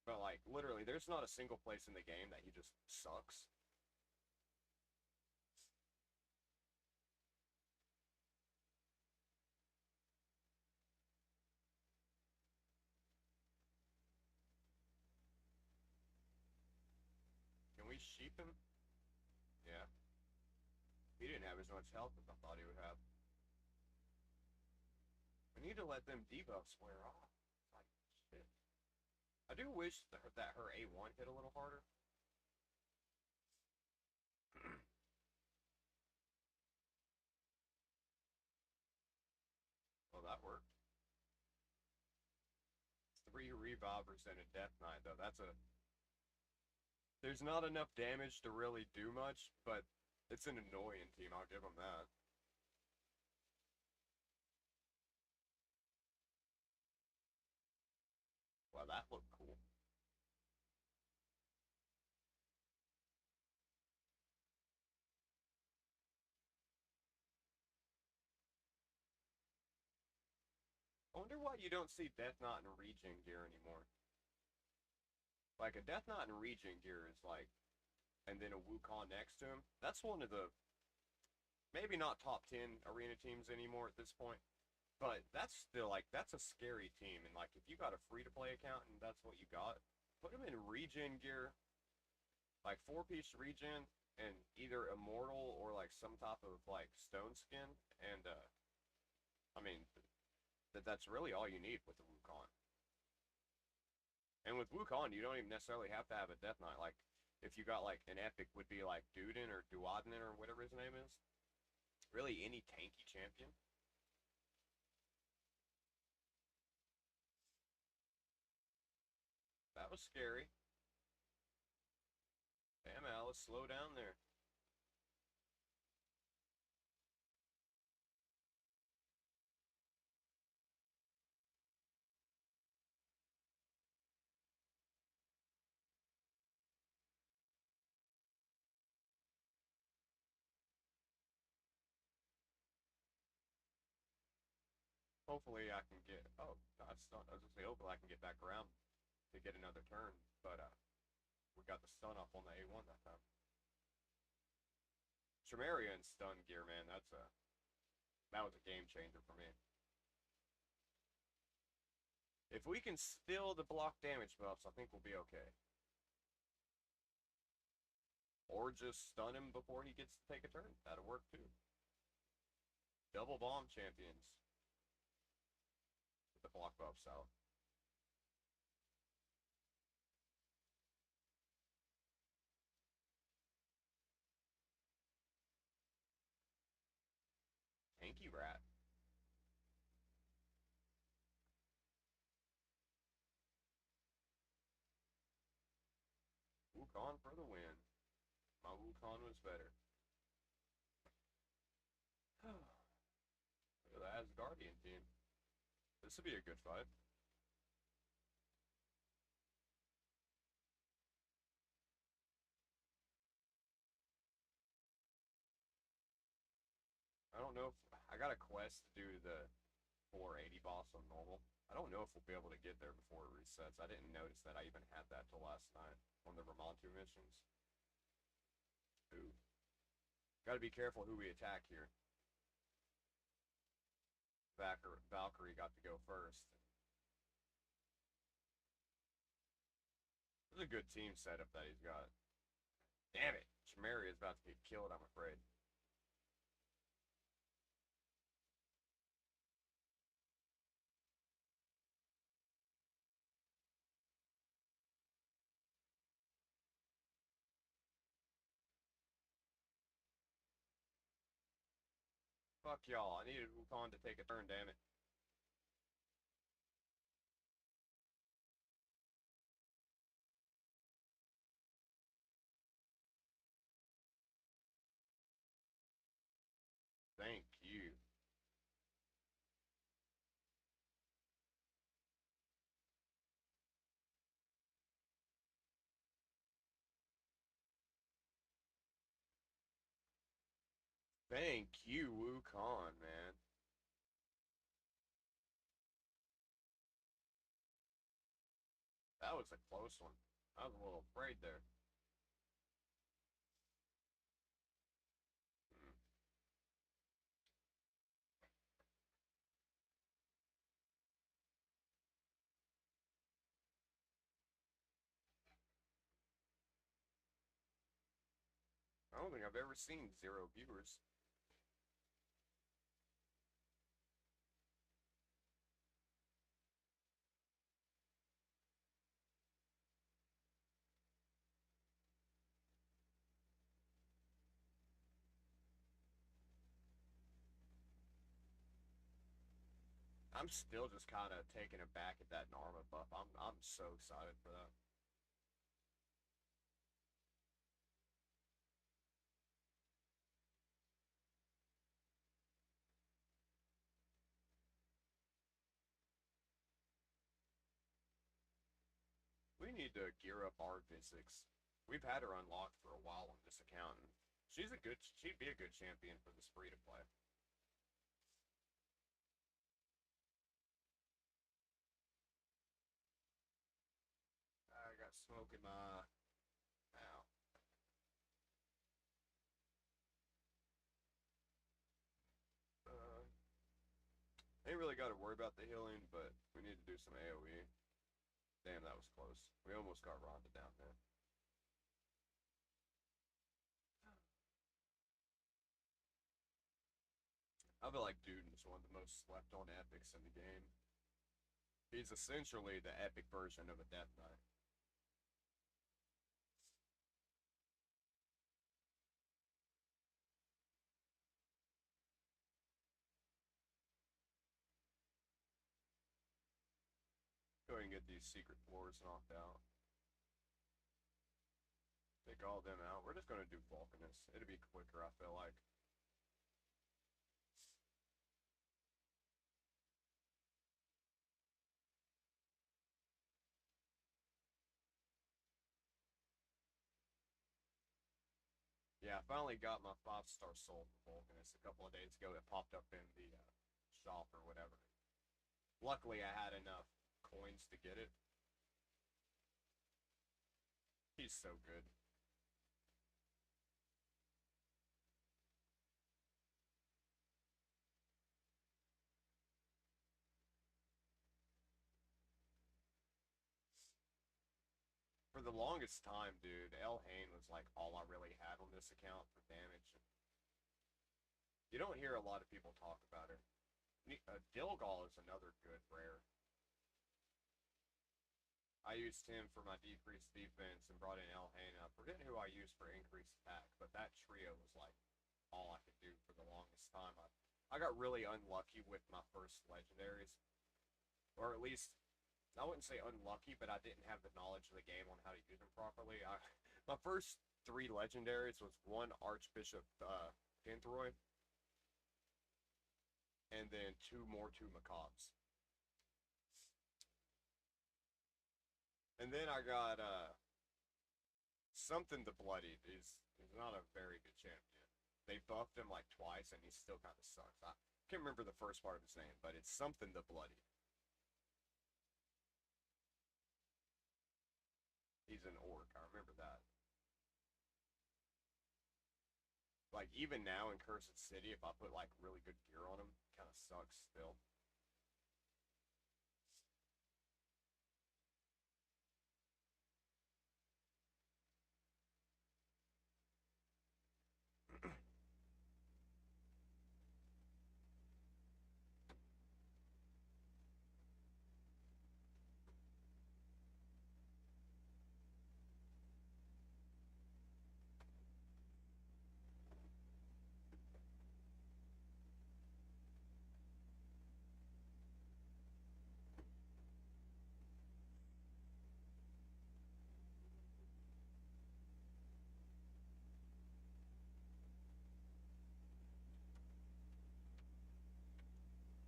But like literally, there's not a single place in the game that he just sucks. Can we sheep him? Yeah. He didn't have as much health as I thought he would have. We need to let them debuffs wear off. Like, shit. I do wish that her A1 hit a little harder. Well, that worked. 3 revivers and a Death Knight, though. That's a... There's not enough damage to really do much, but it's an annoying team, I'll give them that. Well, that looked cool. I wonder why you don't see Death Knot in regen gear anymore. Like, a Death Knot in regen gear is like... And then a Wukong next to him. That's one of the... Maybe not top 10 arena teams anymore at this point. But that's still, like, that's a scary team. And, like, if you got a free-to-play account and that's what you got, put them in regen gear. Like, 4-piece regen and either immortal or, like, some type of, like, stone skin. And, I mean... That's really all you need with the Wukong. And with Wukong, you don't even necessarily have to have a Death Knight. Like, if you got, like, an epic would be, like, Duden or Duoden or whatever his name is. Really, any tanky champion. That was scary. Damn, Alice, slow down there. Hopefully I can get... Oh, I was going to say, hopefully I can get back around to get another turn. But, we got the stun up on the A1 that time. Tremaria and stun gear, man, that was a game changer for me. If we can steal the block damage buffs, I think we'll be okay. Or just stun him before he gets to take a turn. That'll work too. Double bomb champions. With the block buffs out. Tanky rat. Wukong for the win. My Wukong was better. Look at the Asgardian team. This would be a good fight. I don't know if... I got a quest to do the 480 boss on normal. I don't know if we'll be able to get there before it resets. I didn't notice that I even had that till last night on the Vermontu missions. Ooh. Gotta be careful who we attack here. Valkyrie got to go first. This is a good team setup that he's got. Damn it! Chimera is about to get killed, I'm afraid. Fuck y'all, I needed Wukong to take a turn, damn it. Thank you. Thank you, Wukong, man. That was a close one. I was a little afraid there. Hmm. I don't think I've ever seen 0 viewers. I'm still just kind of taken aback at that Narma buff. I'm so excited for that. We need to gear up our physics. We've had her unlocked for a while on this account, and she'd be a good champion for this free to play. I got smoke in my. Ow. Ain't really got to worry about the healing, but we need to do some AoE. Damn, that was close. We almost got Rhonda down there. I feel like Duden is one of the most slept on epics in the game. He's essentially the epic version of a Death Knight. Go ahead and get these secret floors knocked out. Take all them out. We're just gonna do Vulcanus. It'll be quicker, I feel like. Yeah, I finally got my 5-star soul for Vulcanus a couple of days ago. It popped up in the shop or whatever. Luckily, I had enough coins to get it. He's so good. For the longest time, dude, El Hain was like all I really had on this account for damage. You don't hear a lot of people talk about her. Dilgal is another good rare. I used him for my decreased defense and brought in El Hain. I forget who I used for increased attack, but that trio was like all I could do for the longest time. I got really unlucky with my first legendaries, or at least I wouldn't say unlucky, but I didn't have the knowledge of the game on how to use them properly. My first 3 legendaries was 1 Archbishop Pinthroy, and then 2 more 2 Macabres. And then I got something the Bloodied. He's not a very good champion. They buffed him like twice, and he still kind of sucks. I can't remember the first part of his name, but it's something the Bloodied. He's an orc. I remember that. Like even now in Cursed City, if I put like really good gear on him, kind of sucks still.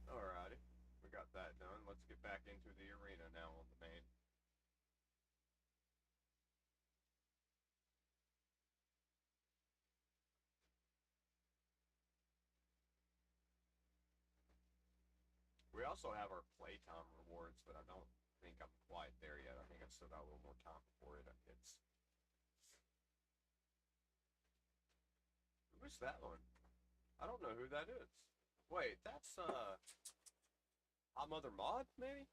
Alrighty, we got that done. Let's get back into the arena now on the main. We also have our playtime rewards, but I don't think I'm quite there yet. I think I've still got a little more time before it hits. Who's that one? I don't know who that is. Wait, that's Hot Mother Mod, maybe?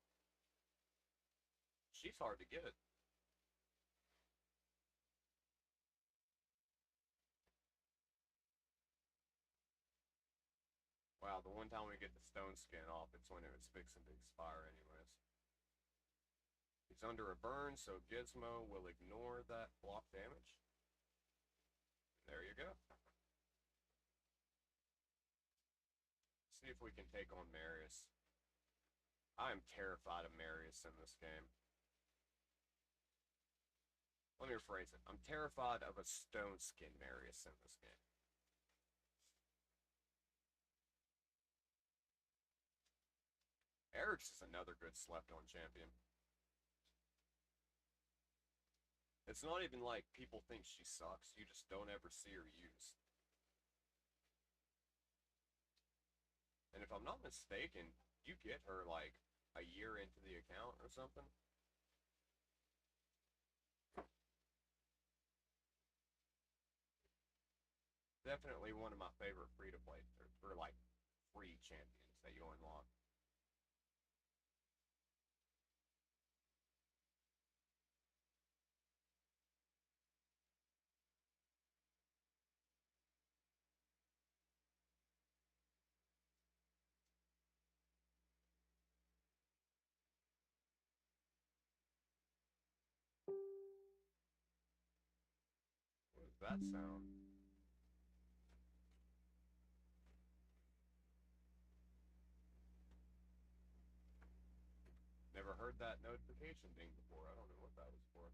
She's hard to get. Wow, the one time we get the stone skin off, it's when it was fixing to expire anyways. He's under a burn, so Gizmo will ignore that block damage. There you go. See if we can take on Marius. I am terrified of Marius in this game. Let me rephrase it. I'm terrified of a stone skin Marius in this game. Eric's is another good slept-on champion. It's not even like people think she sucks. You just don't ever see her used. And if I'm not mistaken, you get her like a year into the account or something. Definitely one of my favorite free-to-play, or like free champions that you unlock. What does that sound? Never heard that notification ding before. I don't know what that was for.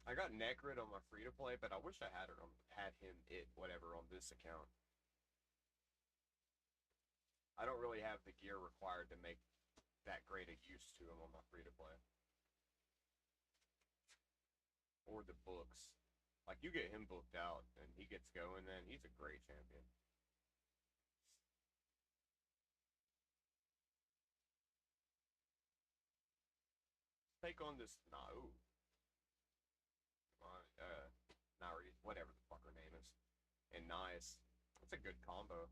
I got Necrid on my free-to-play, but I wish I had whatever on this account. I don't really have the gear required to make that great a use to him on my free-to-play. Or the books. Like, you get him booked out, and he gets going, then he's a great champion. Take on this Nau. Nari, whatever the fuck her name is. And Nice. That's a good combo.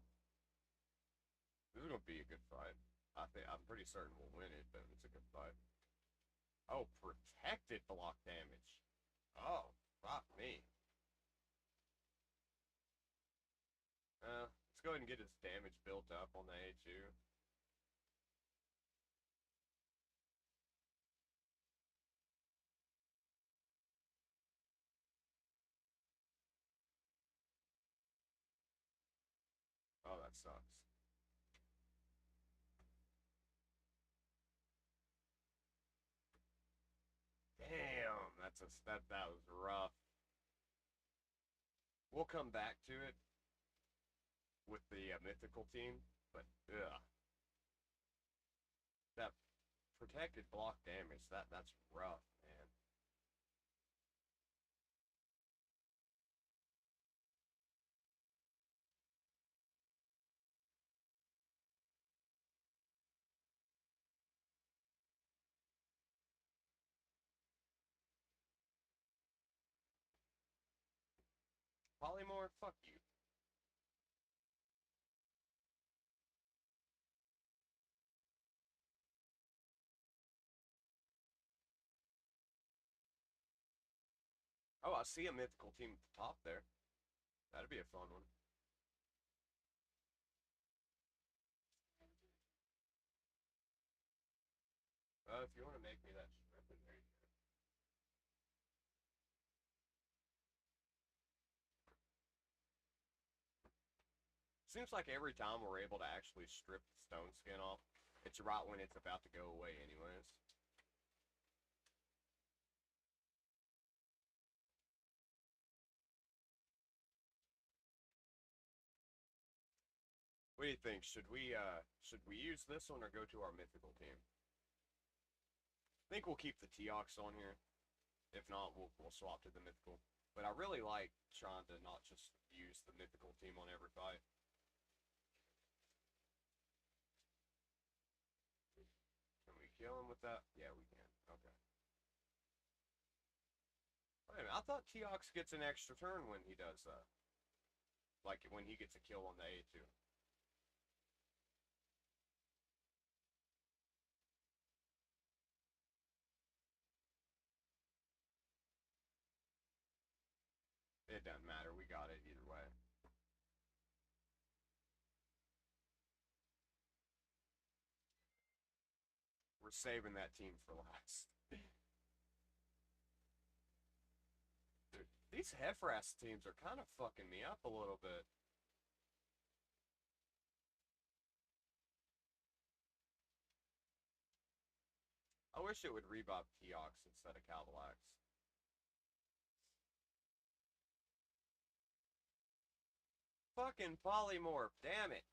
This is gonna be a good fight. I'm pretty certain we'll win it, but it's a good fight. Oh, protected block damage. Oh, fuck me. Let's go ahead and get his damage built up on the A2. Oh, that sucks. Damn, that was rough. We'll come back to it with the mythical team, but ugh. That protected block damage, that's rough, man. Polymorph, fuck you. Oh, I see a mythical team at the top there. That'd be a fun one. If you want to make me that shrimp, then there you go. Seems like every time we're able to actually strip the stone skin off, it's right when it's about to go away anyways. What do you think? Should we use this one or go to our mythical team? I think we'll keep the Teox on here. If not, we'll swap to the mythical. But I really like trying to not just use the mythical team on every fight. Can we kill him with that? Yeah, we can. Okay. Wait a minute, I thought Teox gets an extra turn when he does that. Like when he gets a kill on the A2. It doesn't matter, we got it either way. We're saving that team for last. Dude, these Heffras teams are kind of fucking me up a little bit. I wish it would rebuff Teox instead of Cavalax. Fucking polymorph, damn it.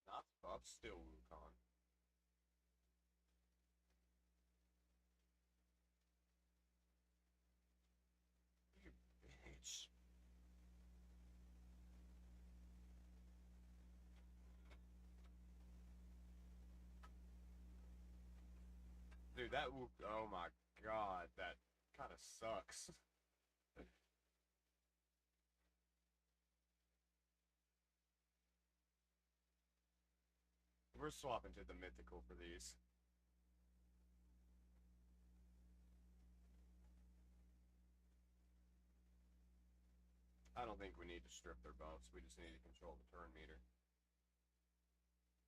Not buff, still Wukong. You bitch. Dude, that oh my god, that kind of sucks. We're swapping to the mythical for these. I don't think we need to strip their buffs. We just need to control the turn meter.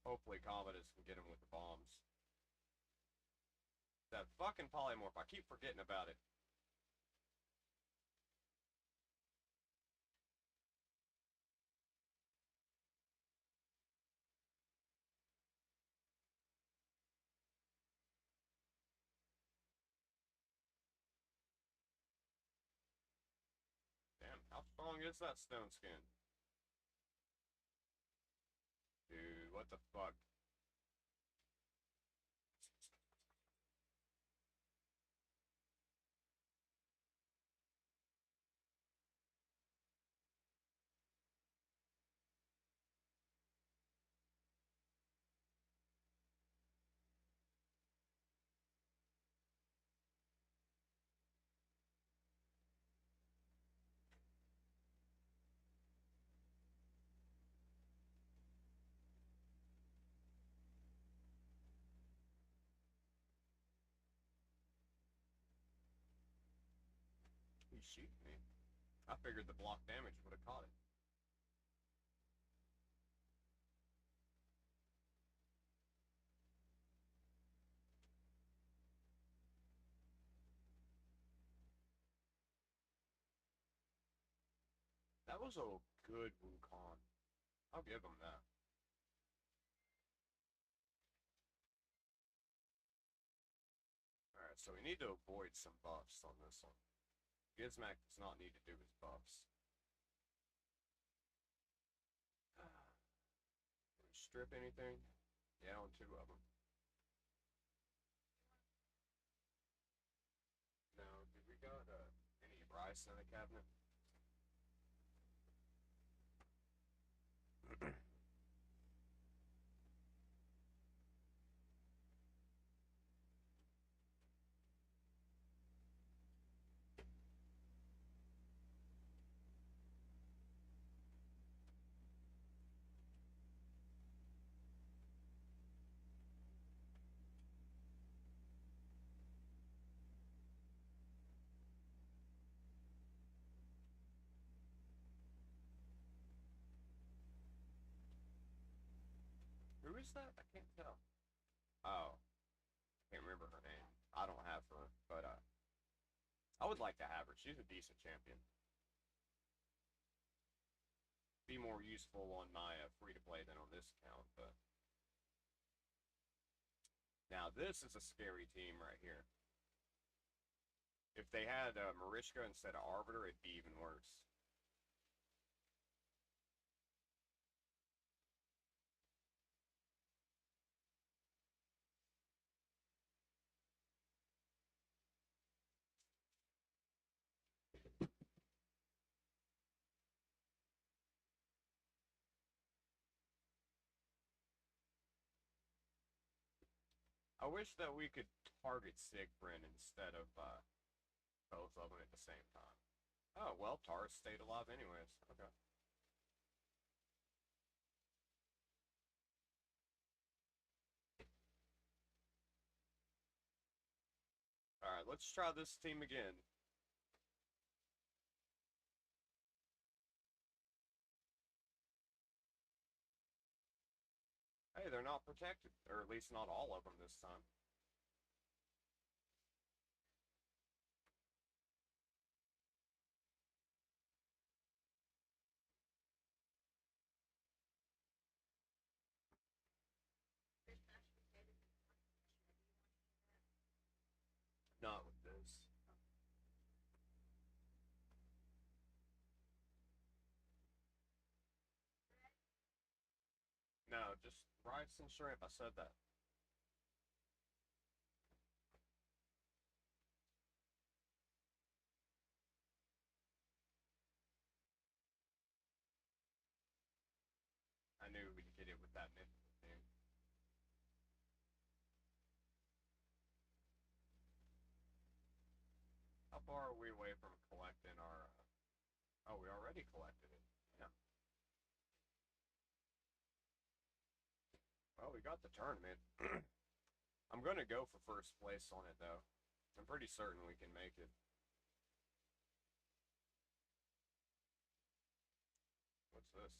Hopefully Commodus can get him with the bombs. That fucking polymorph, I keep forgetting about it. Damn, how strong is that stone skin? Dude, what the fuck? He's shooting me. I figured the block damage would have caught it. That was a good Wukong. I'll give him that. Alright, so we need to avoid some buffs on this one. Gizmak does not need to do his buffs. Can we strip anything? Yeah, on two of them. No, did we got any rice in the cabinet? Who is that? I can't tell. Oh, can't remember her name. I don't have her, but I would like to have her. She's a decent champion. Be more useful on my free-to-play than on this account, but... Now, this is a scary team right here. If they had Marishka instead of Arbiter, it'd be even worse. I wish that we could target Sigbrin instead of both of them at the same time. Oh, well, Taurus stayed alive anyways. Okay. Alright, let's try this team again. Hey, they're not protected. Or at least not all of them this time. Not with this. No, just rice and shrimp. I said that. I knew we'd get it with that mythical team. How far are we away from collecting our... Oh, we already collected it. Yeah. Well, we got the tournament. I'm gonna go for first place on it, though. I'm pretty certain we can make it. What's this?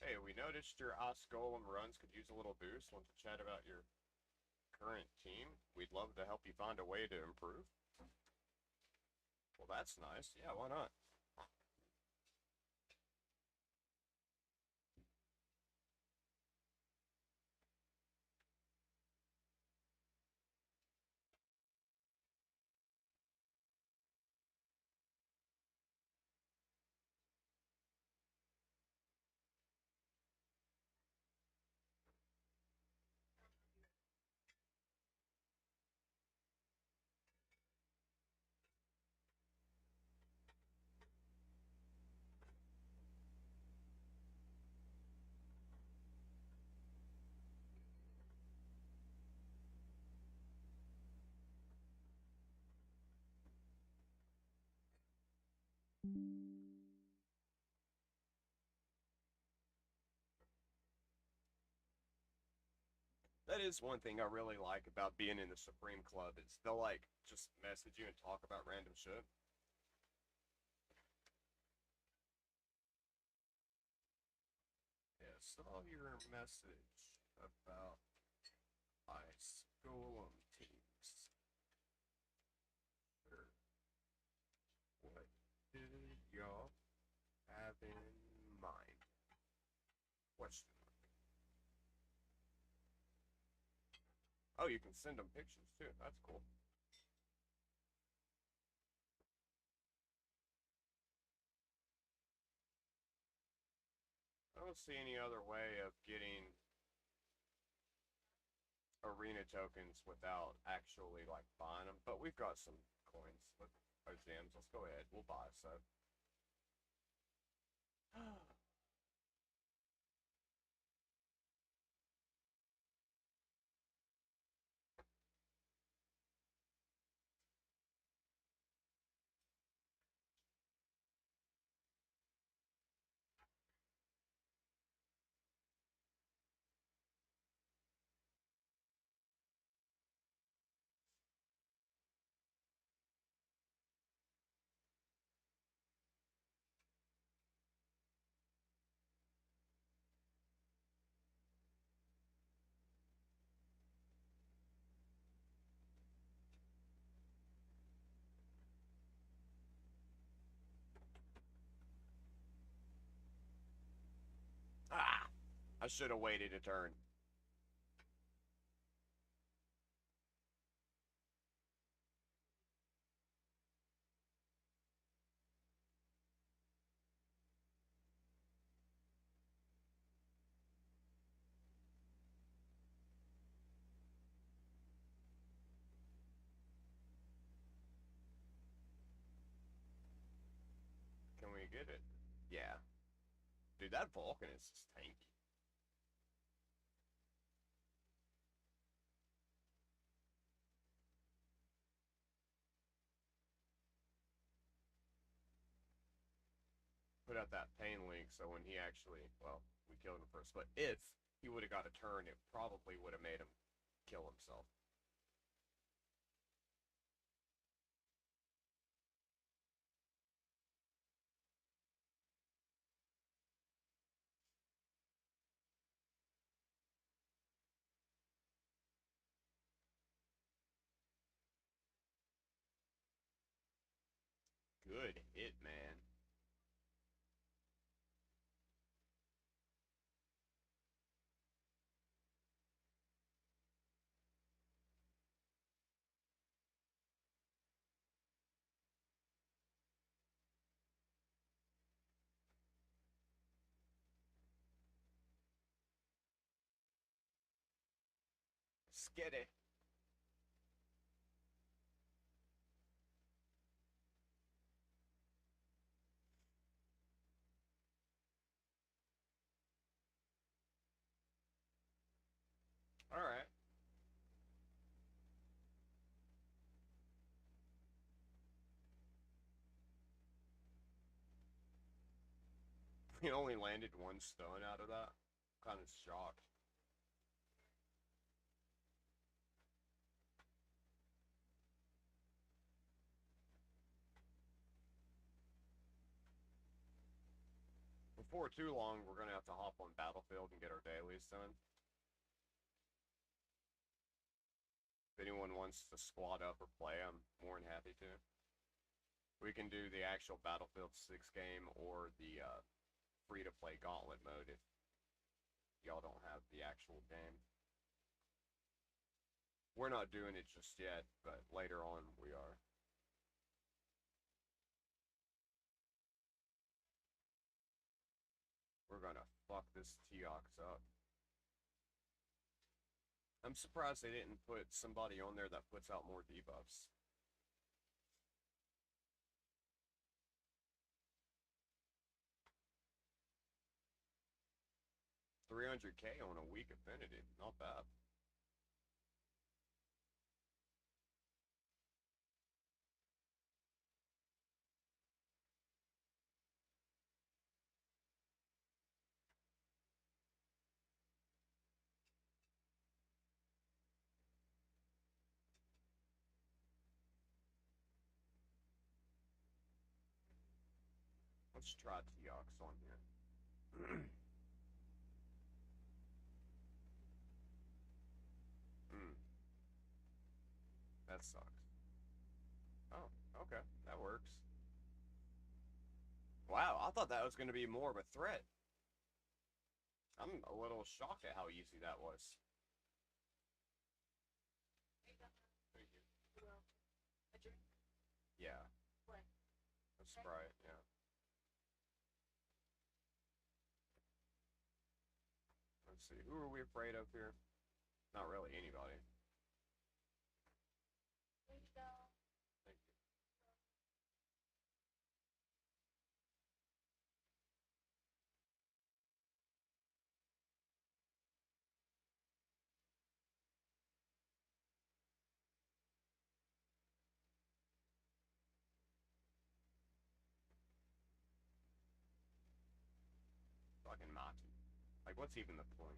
Hey, we noticed your Ice Golem runs could use a little boost. Want to chat about your current team? We'd love to help you find a way to improve. Well, that's nice. Yeah, why not? That is one thing I really like about being in the Supreme Club is they'll like just message you and talk about random shit. Yeah, saw your message about Ice Golem teams. Sure. What did y'all have in mind? Question. Oh, you can send them pictures too. That's cool. I don't see any other way of getting arena tokens without actually like buying them, but we've got some coins. Or gems. Let's go ahead. We'll buy so. Ah! I should have waited a turn. can't get it. Yeah. Dude, that Vulcan is just tanky. Put out that pain link so when he actually, well, we killed him first, but if he would have got a turn, it probably would have made him kill himself. Good hit, man. Skitty. Alright. We only landed one stun out of that. Kind of shocked. Before too long, we're gonna have to hop on Battlefield and get our dailies done. If anyone wants to squad up or play, I'm more than happy to. We can do the actual Battlefield 6 game or the free-to-play Gauntlet mode if y'all don't have the actual game. We're not doing it just yet, but later on we are. We're gonna fuck this Teox up. I'm surprised they didn't put somebody on there that puts out more debuffs. $300K on a weak affinity, not bad. Let's try Teox on here. That sucks. Oh, okay. That works. Wow, I thought that was going to be more of a threat. I'm a little shocked at how easy that was. Thank you. A drink? Yeah. What? A Sprite, yeah. Let's see, who are we afraid of here? Not really anybody. There you go. Thank you. Fucking Matu. Like, what's even the point?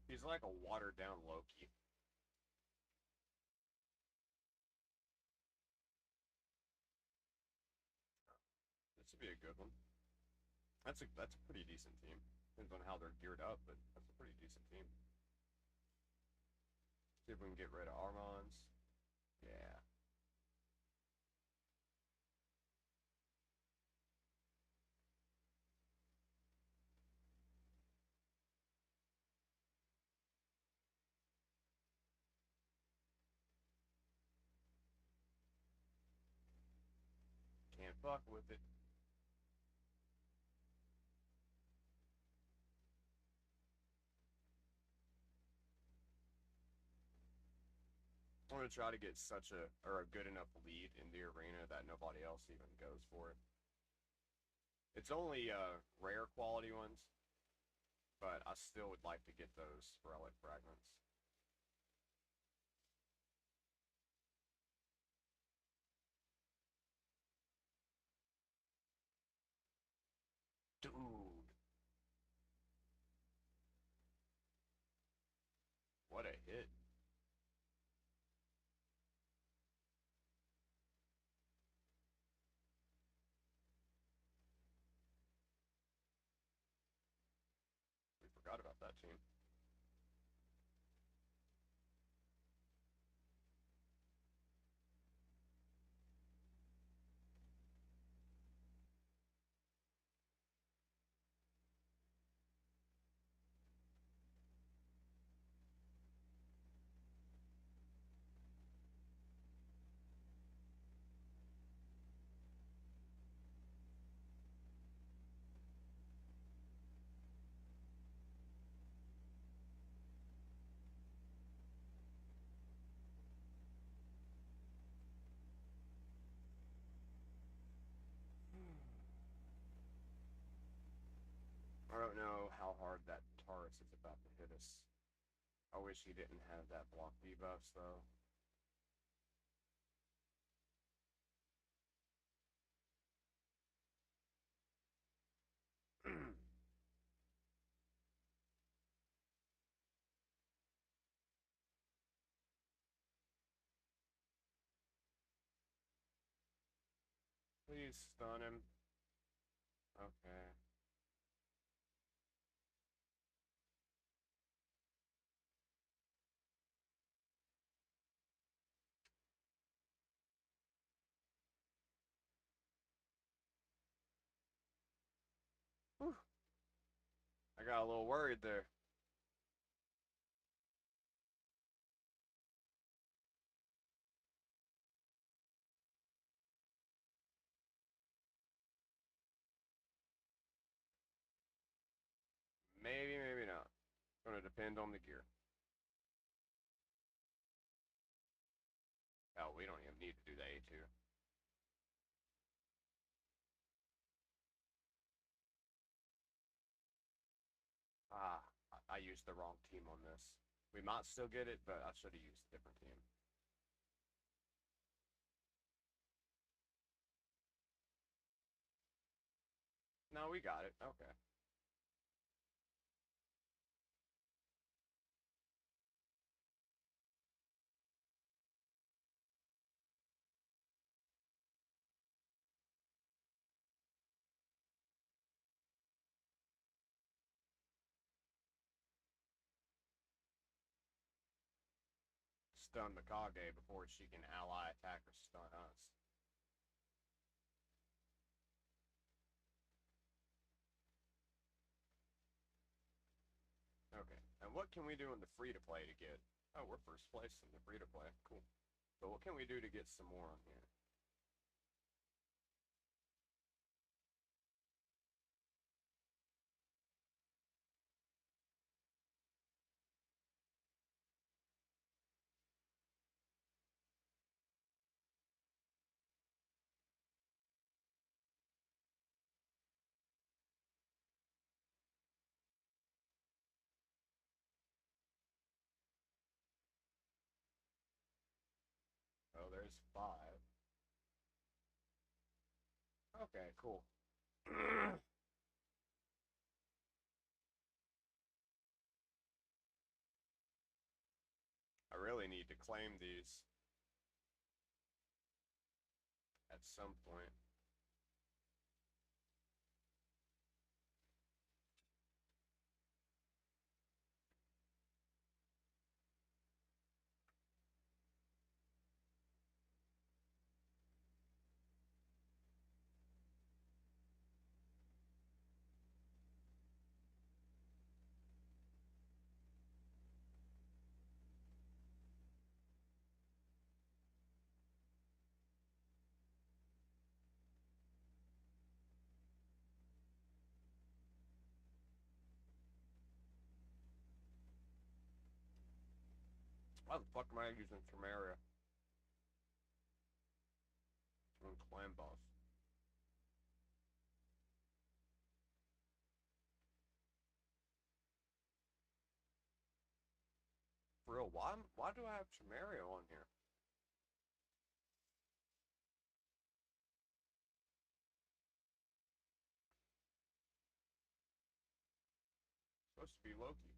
He's like a watered down Loki. This would be a good one. That's a pretty decent team. Depends on how they're geared up, but that's a pretty decent team. See if we can get rid of Armons. Yeah. Can't fuck with it. I'm gonna try to get such a good enough lead in the arena that nobody else even goes for it. It's only rare quality ones, but I still would like to get those relic fragments. Dude. What a hit. We forgot about that team. I don't know how hard that Taurus is about to hit us. I wish he didn't have that block debuffs though. Please stun him. Okay. Whew. I got a little worried there. Maybe, maybe not. Gonna depend on the gear. Oh, we don't even need to do the A2. Ah, I used the wrong team on this. We might still get it, but I should have used a different team. No, we got it. Okay. Stun Mikage before she can ally attack or stun us. Okay. And what can we do in the free-to-play to get... Oh, we're first place in the free-to-play. Cool. But what can we do to get some more on here? Oh, there's 5. Okay, cool. I really need to claim these at some point. Why the fuck am I using Tramaria? On clan boss. real. Why do I have Chamario on here? Supposed to be Loki.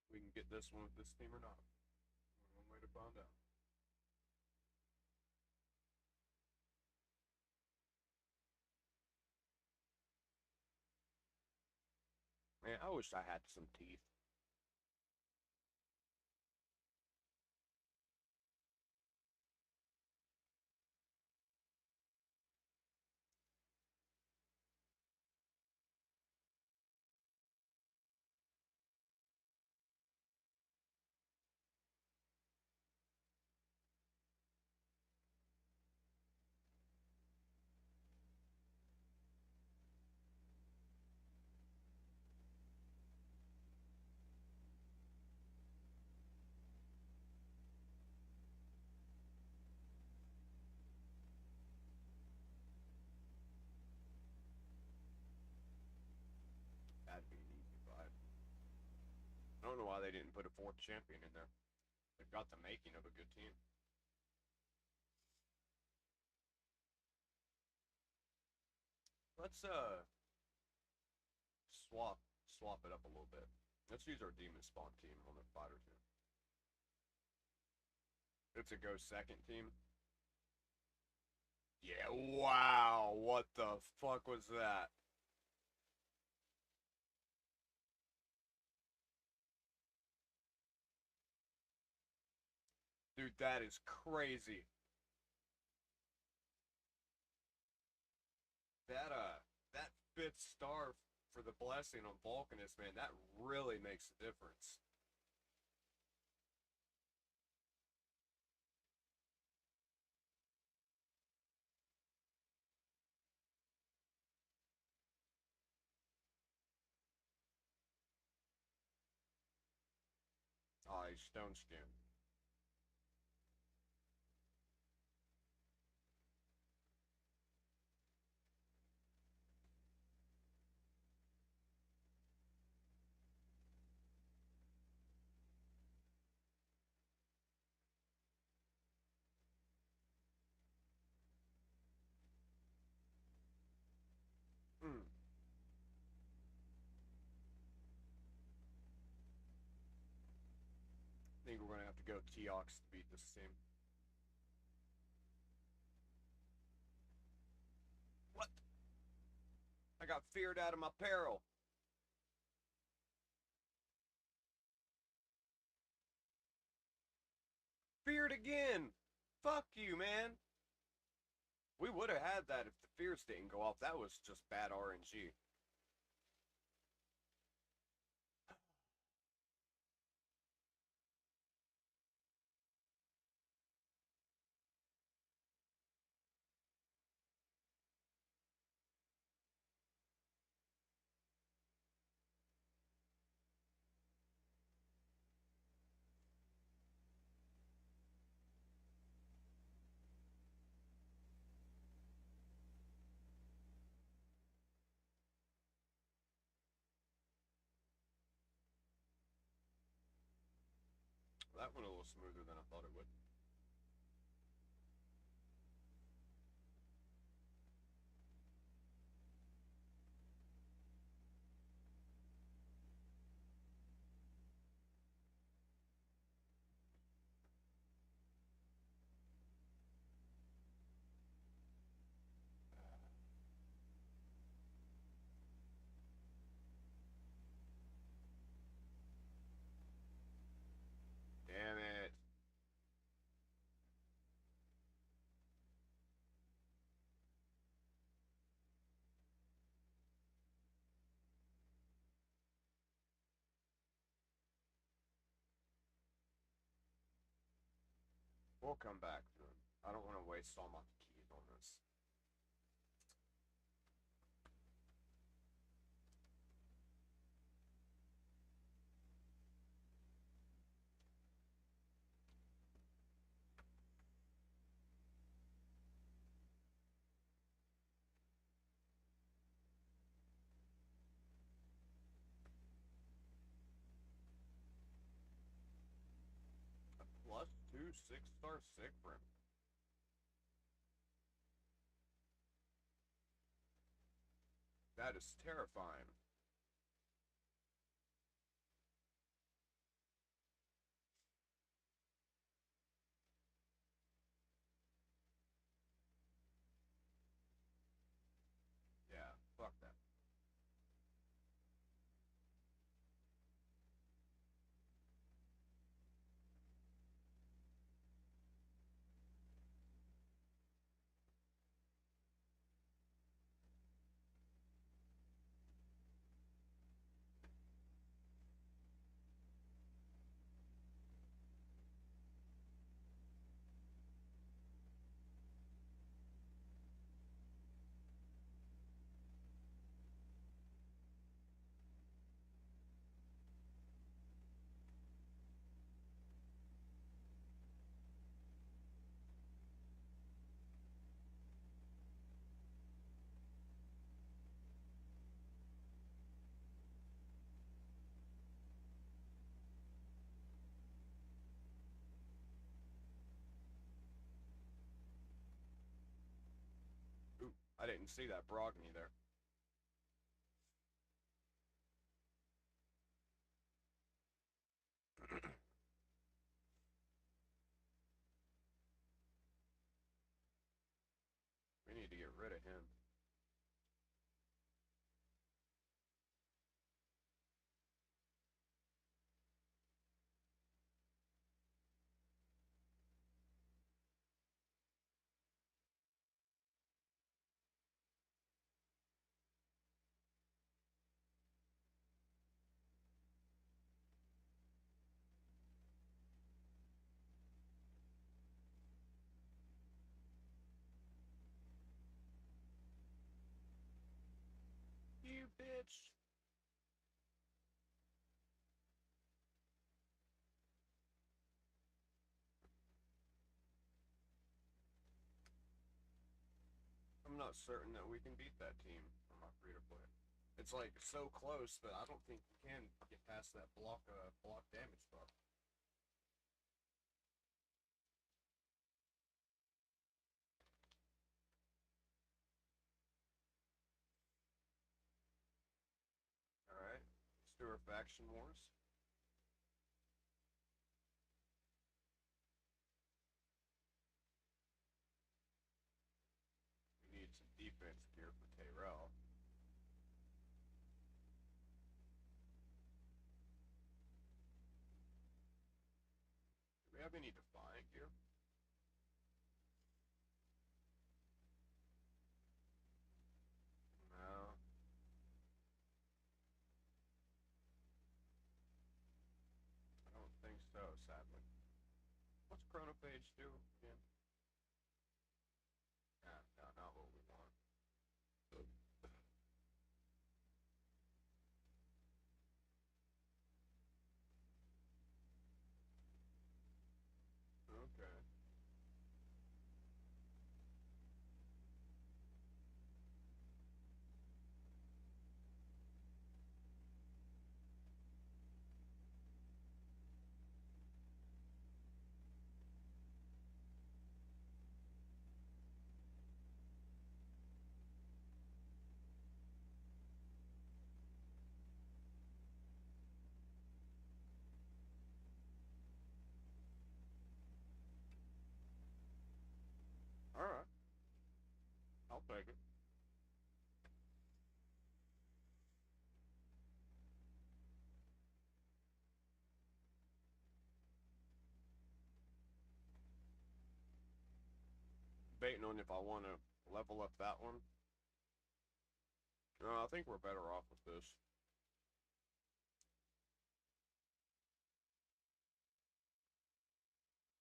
We can get this one with this team or not. One way to find out. Man, I wish I had some teeth. That'd be an easy fight. I don't know why they didn't put a fourth champion in there. They've got the making of a good team. Let's swap it up a little bit. Let's use our demon spawn team on the fighter team. It's a go second team. Yeah, wow, what the fuck was that? Dude, that is crazy. That fifth star for the blessing on Vulcanus, man, that really makes a difference. Oh, he's stone skin. Mm. I think we're gonna have to go Teox to beat this team. What? I got feared out of my peril. Feared again. Fuck you, man. We would have had that if the fears didn't go off. That was just bad RNG. smoother than I thought it would. Damn it. We'll come back to him. I don't want to waste all my keys on this. +2 6-star sick brim. That is terrifying. Yeah, fuck that. Ooh, I didn't see that Brogny there. We need to get rid of him. You bitch. I'm not certain that we can beat that team on my free-to-play. It's like so close, but I don't think we can get past that block damage bar. Alright, let's do our faction wars. We need some defense gear for Tyrell. Do we have any Defiant gear? No. I don't think so, sadly. What's Chronophage do again? Ah, no, not what we want. Okay. take it. Debating on if I want to level up that one. No, I think we're better off with this.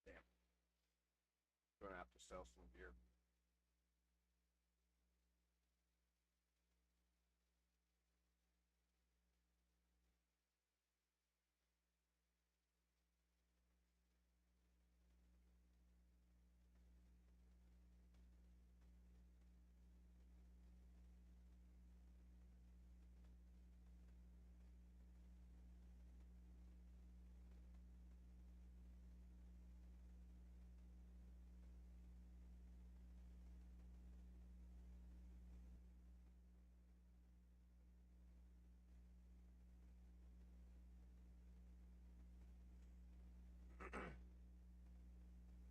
Damn. Gonna have to sell some gear.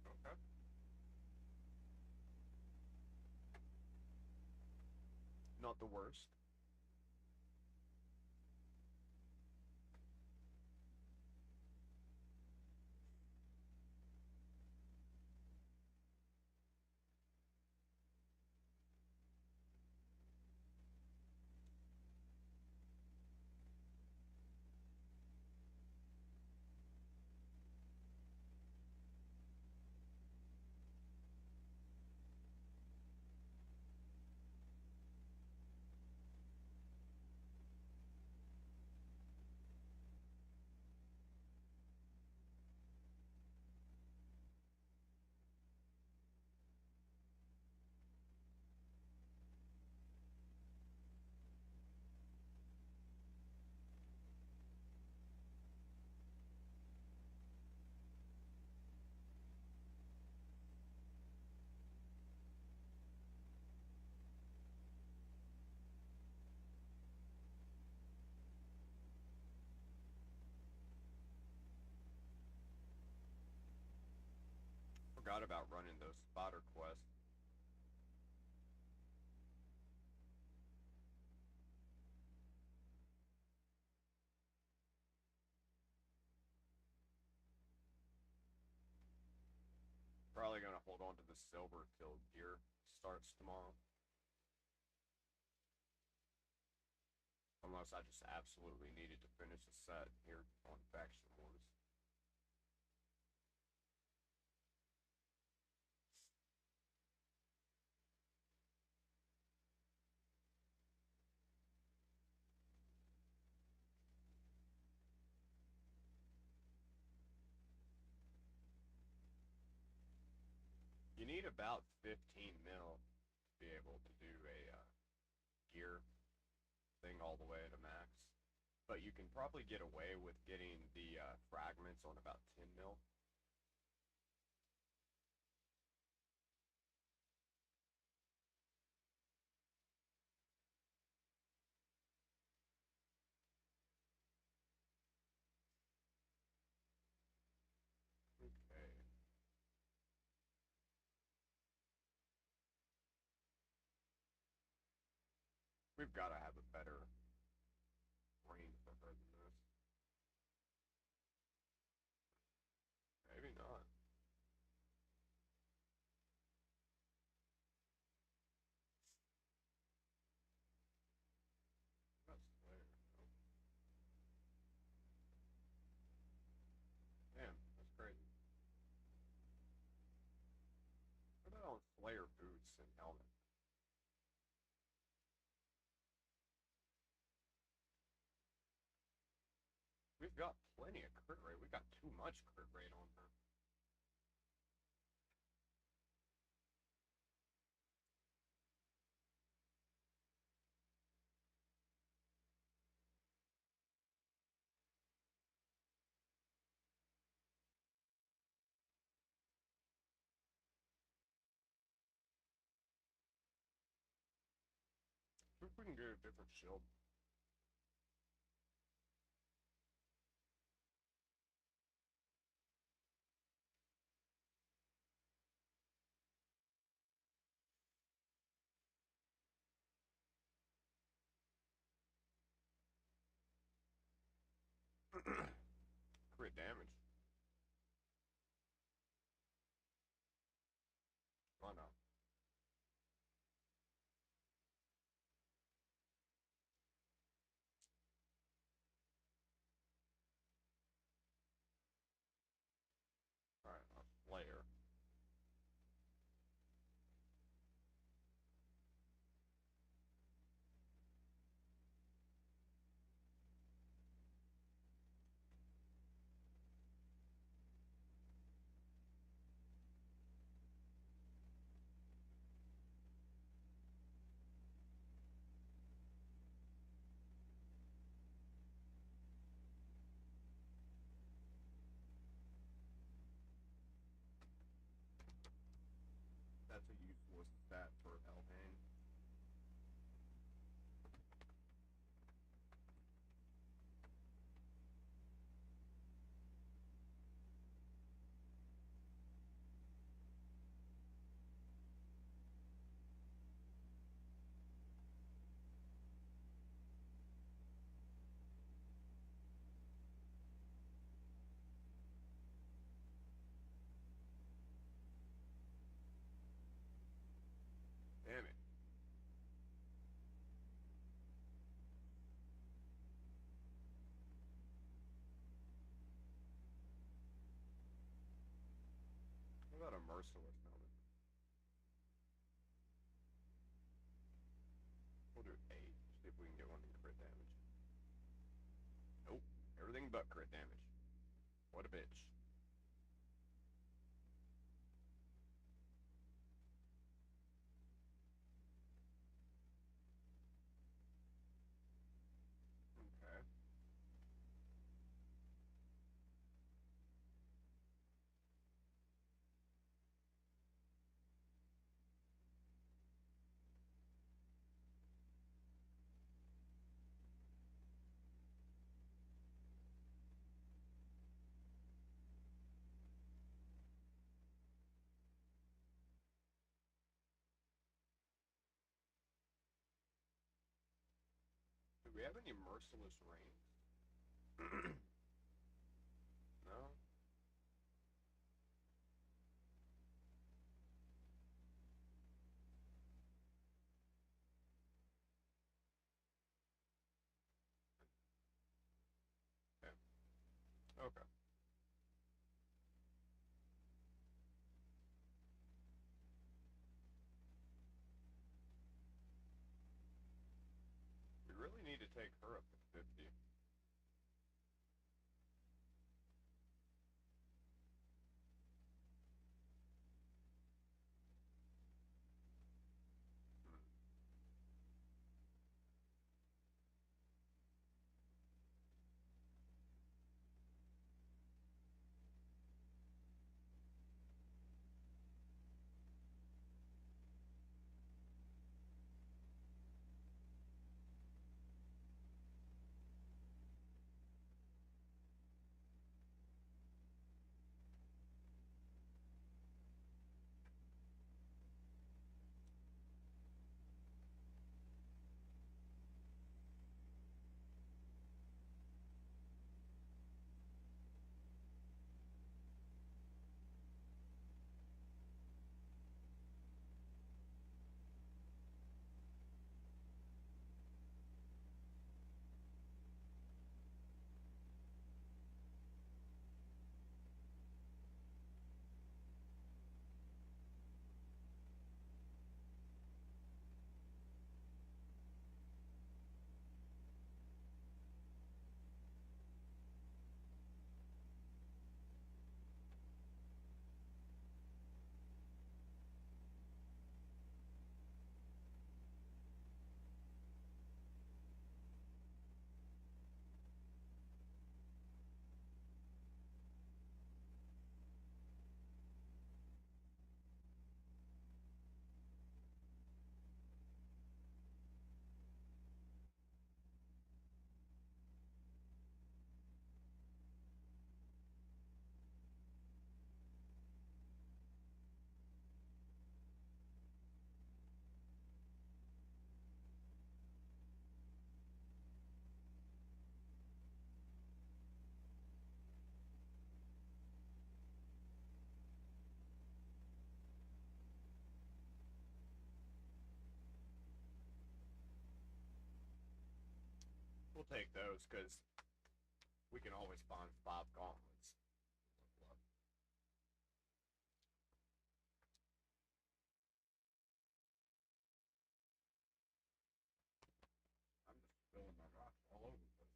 Okay. Not the worst. Forgot about running those spotter quests. Probably gonna hold on to the silver till gear starts tomorrow. Unless I just absolutely needed to finish a set here on Faction Wars. You need about 15 mil to be able to do a gear thing all the way to max. But you can probably get away with getting the fragments on about 10 mil. Okay. We've got to have a better range for her than this. Maybe not. That's Slayer. Oh. Damn, that's crazy. What about on Slayer boots and helmet? We've got plenty of crit rate. We got too much crit rate on her. See if we can get a different shield. Merciless helmet. We'll do 8. See if we can get one in crit damage. Nope. Everything but crit damage. What a bitch. Okay. Do we have any merciless rings? No? Okay. Okay. We really need to take her up to 50. Hmm. We'll take those because we can always spawn 5 gauntlets. I'm just filling my rocks all over the place.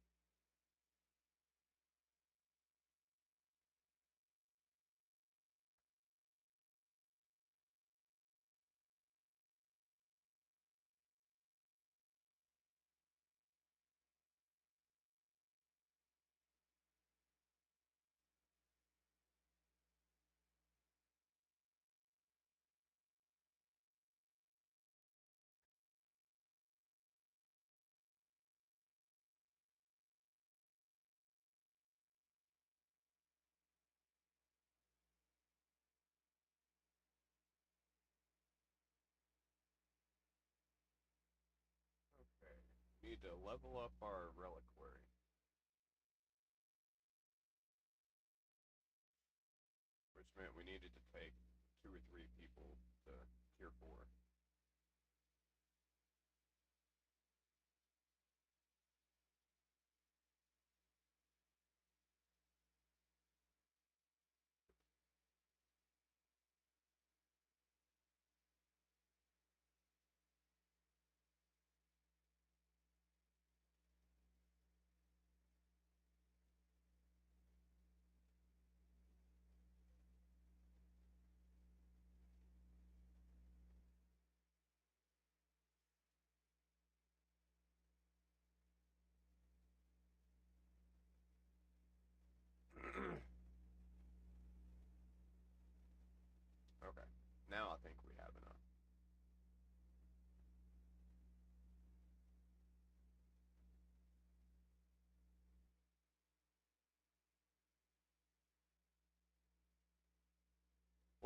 Okay. Need to level up our reliquary. Which meant we needed to take 2 or 3 people to tier 4.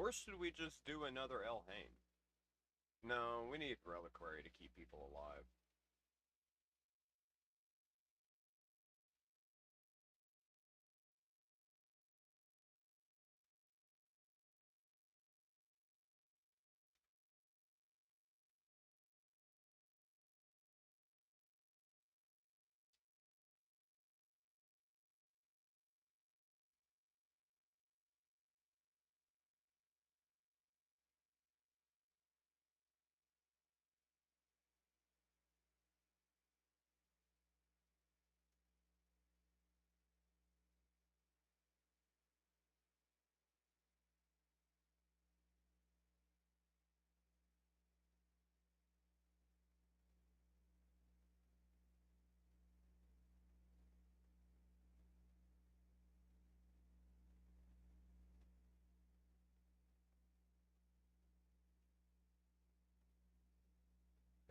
Or should we just do another Elhain? No, we need Reliquary to keep people alive.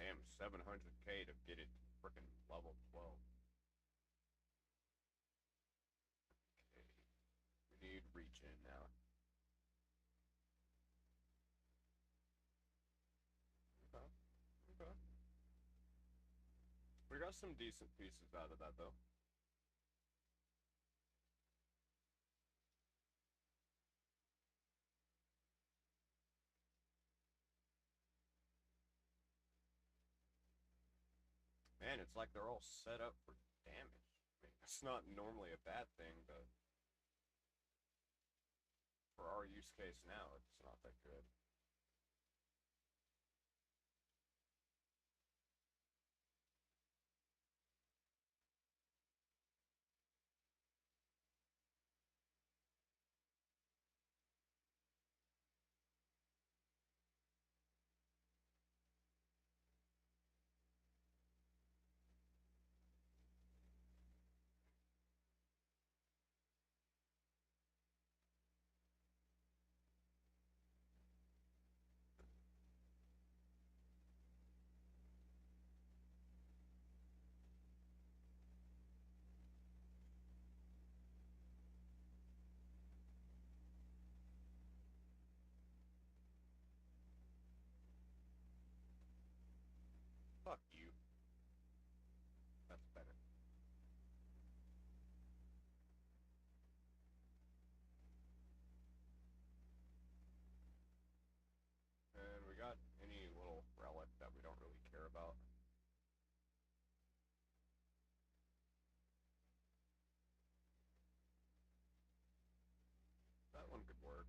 Damn, 700k to get it freaking level 12. Okay, we need reach in now. Okay, okay. We got some decent pieces out of that though. Man, it's like they're all set up for damage. I mean, it's not normally a bad thing, but for our use case now, it's not that good. Fuck you. That's better. And we got any little relic that we don't really care about. That one could work.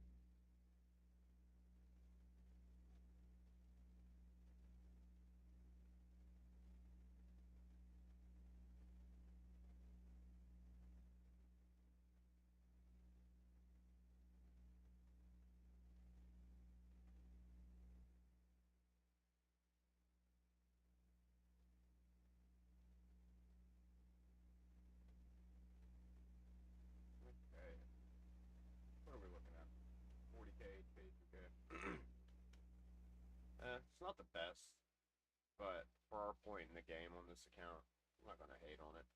Okay. What are we looking at? 40k, 2k. It's not the best, but for our point in the game on this account, I'm not gonna hate on it.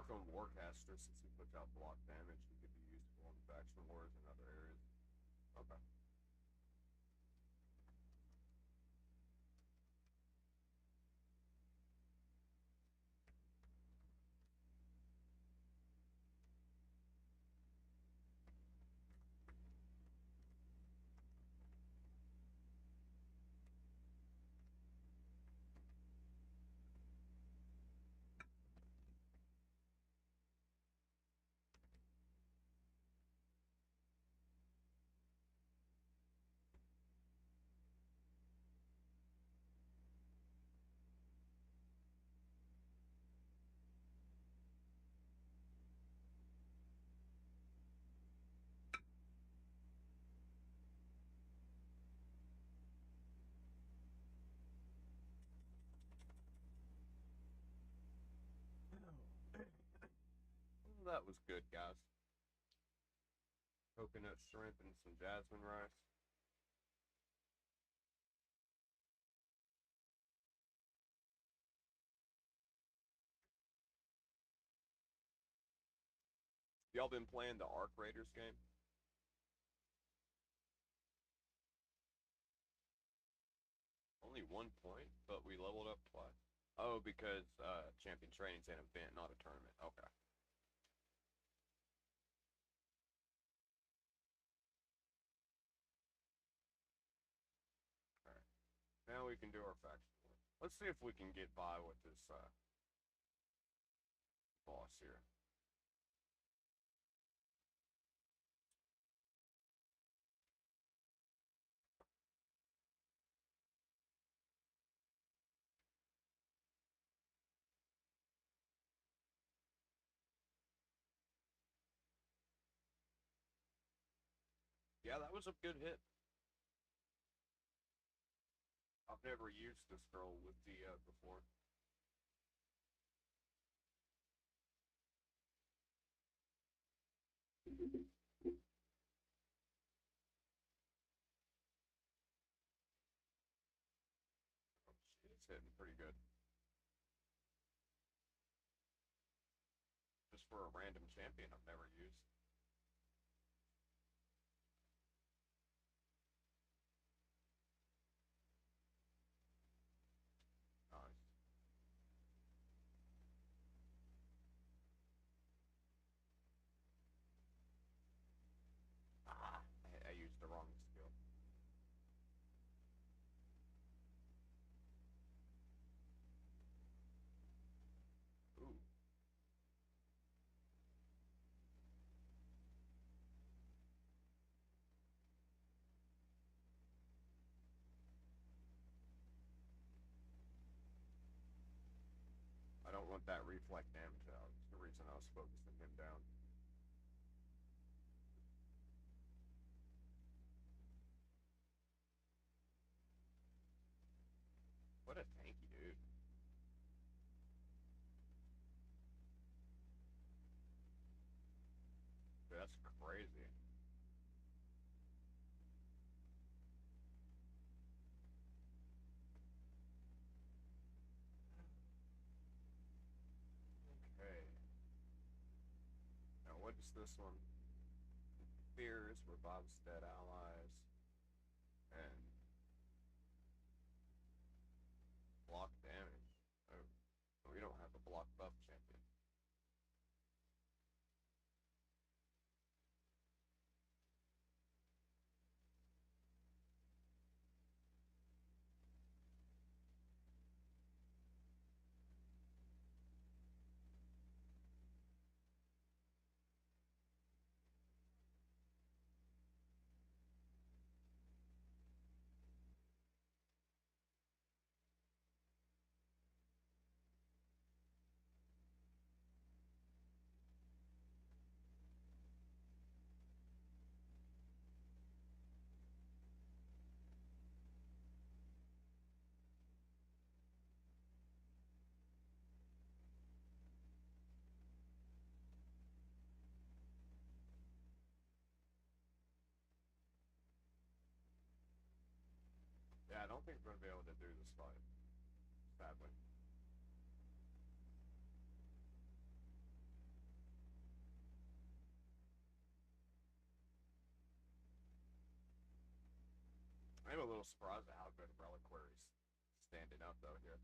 work on Warcaster since he puts out block damage. He could be useful in faction wars and other areas. Okay. That was good, guys. Coconut shrimp and some jasmine rice. Y'all been playing the Arc Raiders game? Only 1 point, but we leveled up twice. Oh, because champion training's an event, not a tournament. Okay. Alright. Now we can do our faction war. Let's see if we can get by with this boss here. Yeah, that was a good hit. I've never used this girl with the before. She's hitting pretty good. Just for a random champion I've never used. Nice. Ah, I used the wrong skill. Ooh. I don't want that reflect damage out. It's the reason I was focusing him down. What a tanky dude. Dude, that's crazy. Okay. Now what is this one? Fears, revives dead allies, and block damage. Oh, we don't have a block buff champion. Yeah, I don't think we're gonna be able to do this fight, sadly. a little surprised at how good Reliquary's standing up though here.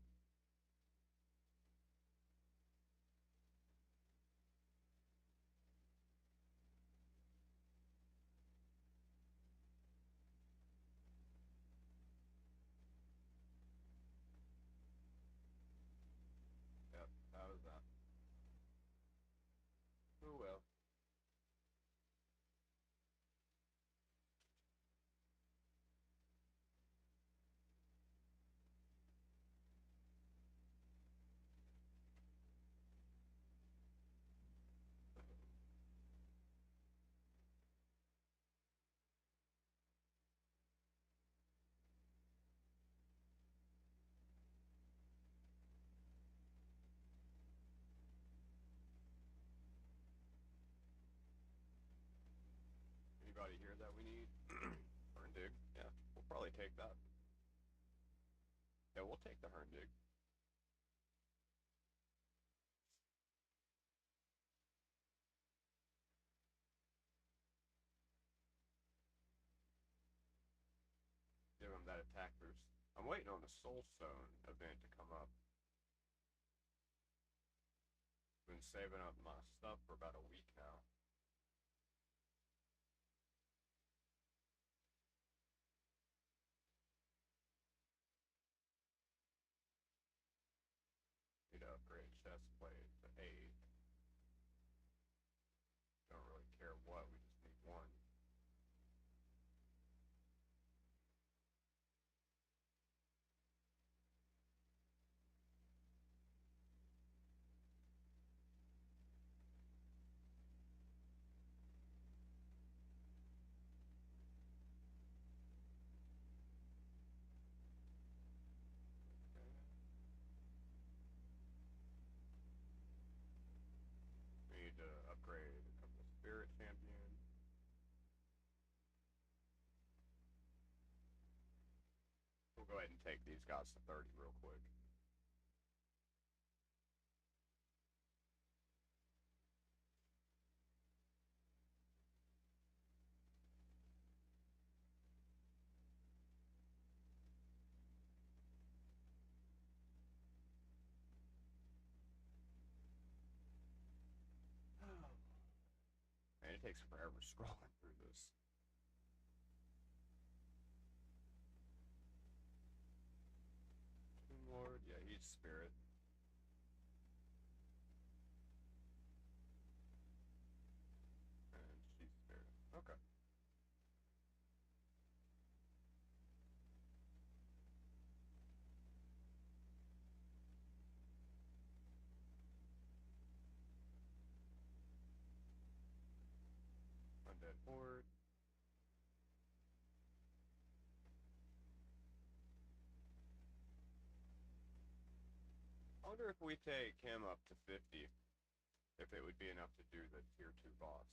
Yep, how was that? Oh well. Anybody here that we need? Herndug. Yeah, we'll probably take that. Yeah, we'll take the Herndug. Give him that attack boost. I'm waiting on the Soulstone event to come up. Been saving up my stuff for about a week now. Need to upgrade chest plate to 8. Don't really care what, we just need one. We need to upgrade a couple of spirit champions. We'll go ahead and take these guys to 30 real quick. Man, it takes forever scrolling through this. Tomb Lord, yeah, he's spirit. And she's spirit. Okay. Undead Horde. I wonder if we take him up to 50, if it would be enough to do the tier 2 boss.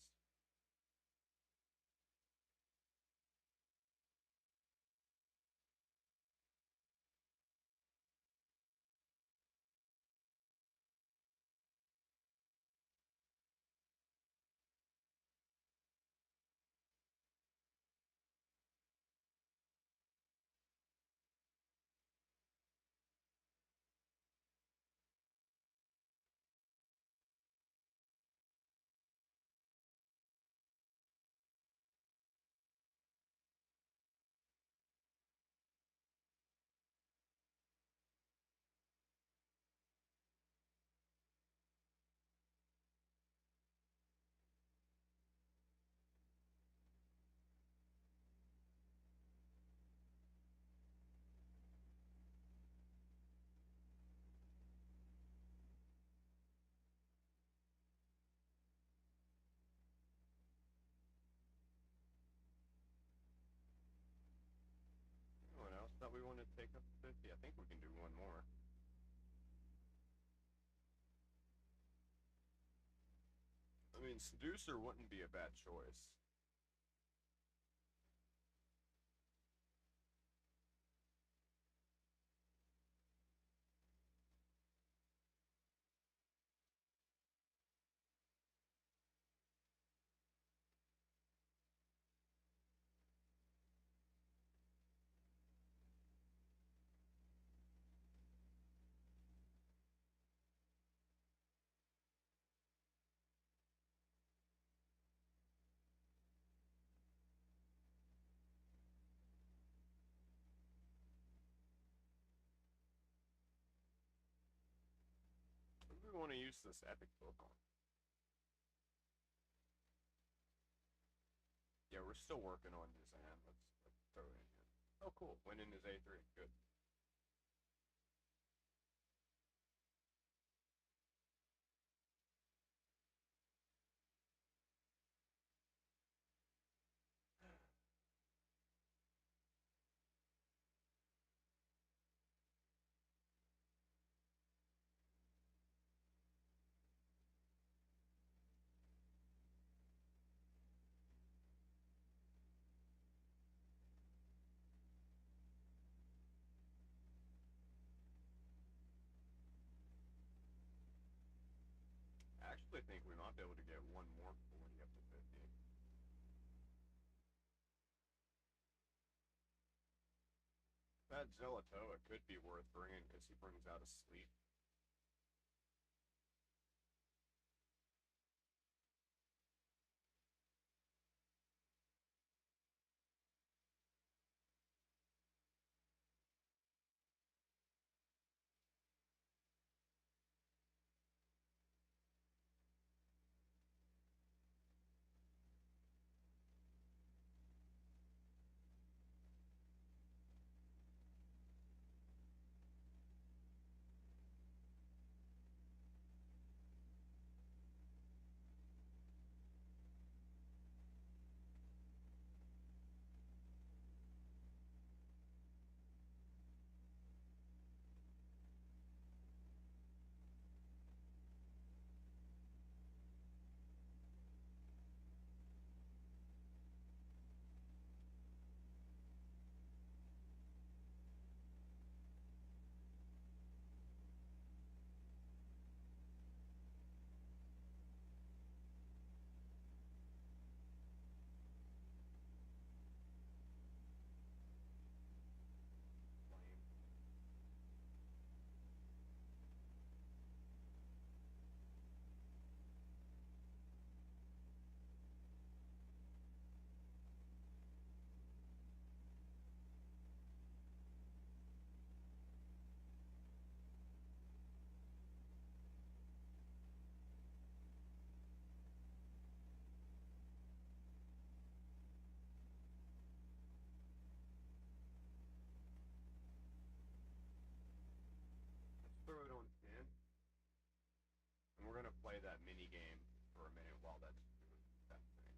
Anyone else that we want to take up to 50? I think we can do one more. I mean, Seducer wouldn't be a bad choice. produce this epic book on? Yeah, we're still working on Nizam. Let's throw it in here. Oh, cool. Winning is A3. Good. I actually think we might be able to get one more 40 up to 50. That Zelatoa could be worth bringing because he brings out a sleep. Let's throw it on 10. And we're going to play that mini game for a minute while that's doing that thing.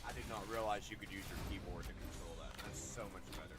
I did not realize you could use your keyboard to control that. That's so much better.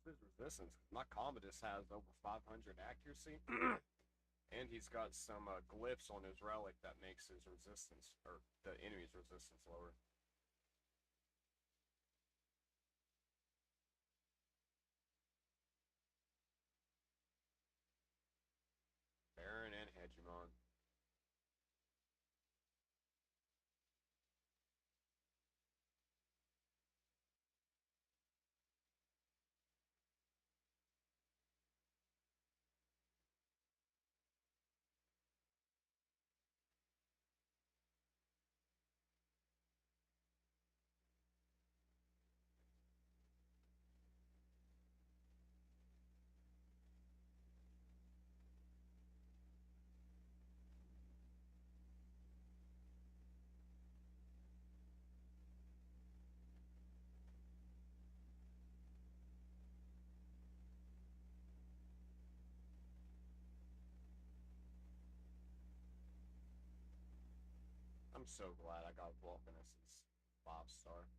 What's his resistance? My Commodus has over 500 accuracy, and he's got some glyphs on his relic that makes his resistance, or the enemy's resistance, lower. Baron and Hegemon. I'm so glad I got Vulcanus's 5-star.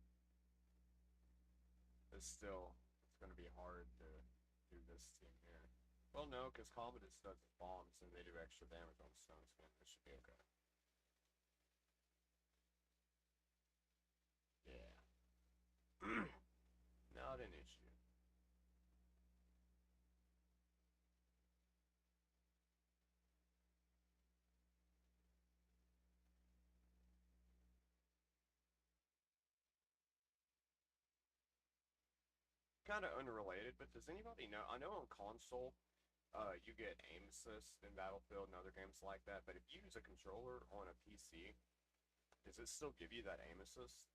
It's going to be hard to do this team here. Well, no, because Commodus does bombs and they do extra damage on Stone Skin. This should be okay. Yeah. Not an issue. Kind of unrelated, but does anybody know? I know on console, you get aim assist in Battlefield and other games like that, but if you use a controller on a PC, does it still give you that aim assist?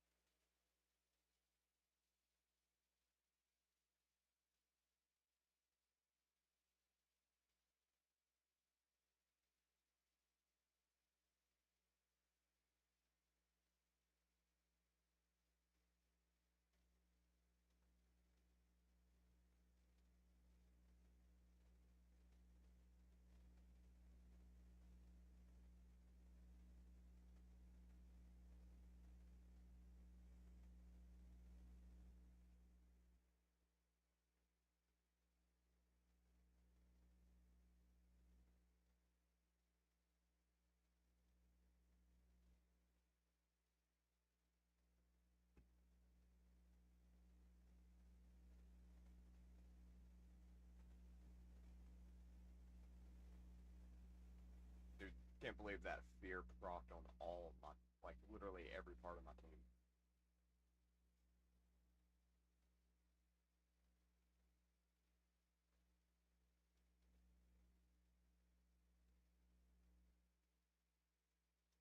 Dude, can't believe that fear procced on all of my, like literally every part of my team.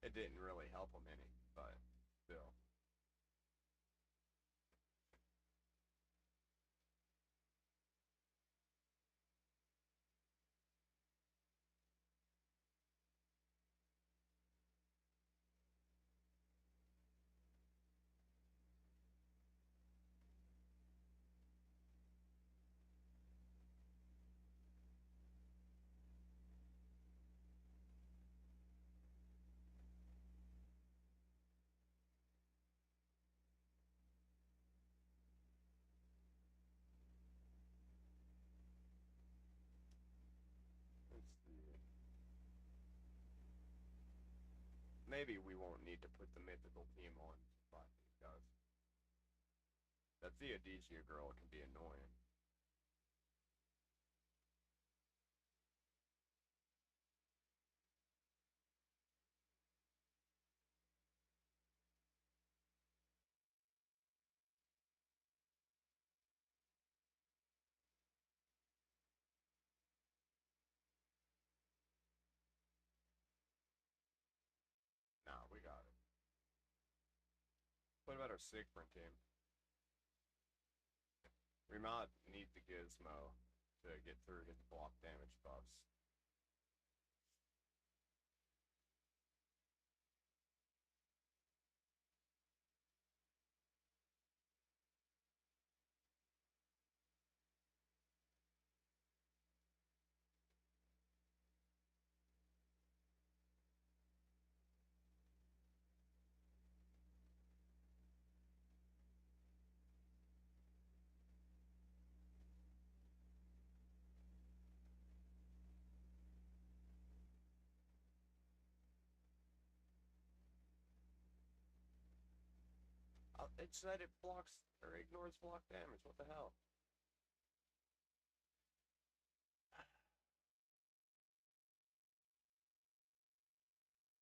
It didn't really help them any, but still. Let's see. Maybe we won't need to put the mythical team on to fight these guys. That Theodesia girl can be annoying. Nah, we got it. What about our Siegfried team? We might need the Gizmo to get through his block damage buffs. It said it blocks or ignores block damage. What the hell?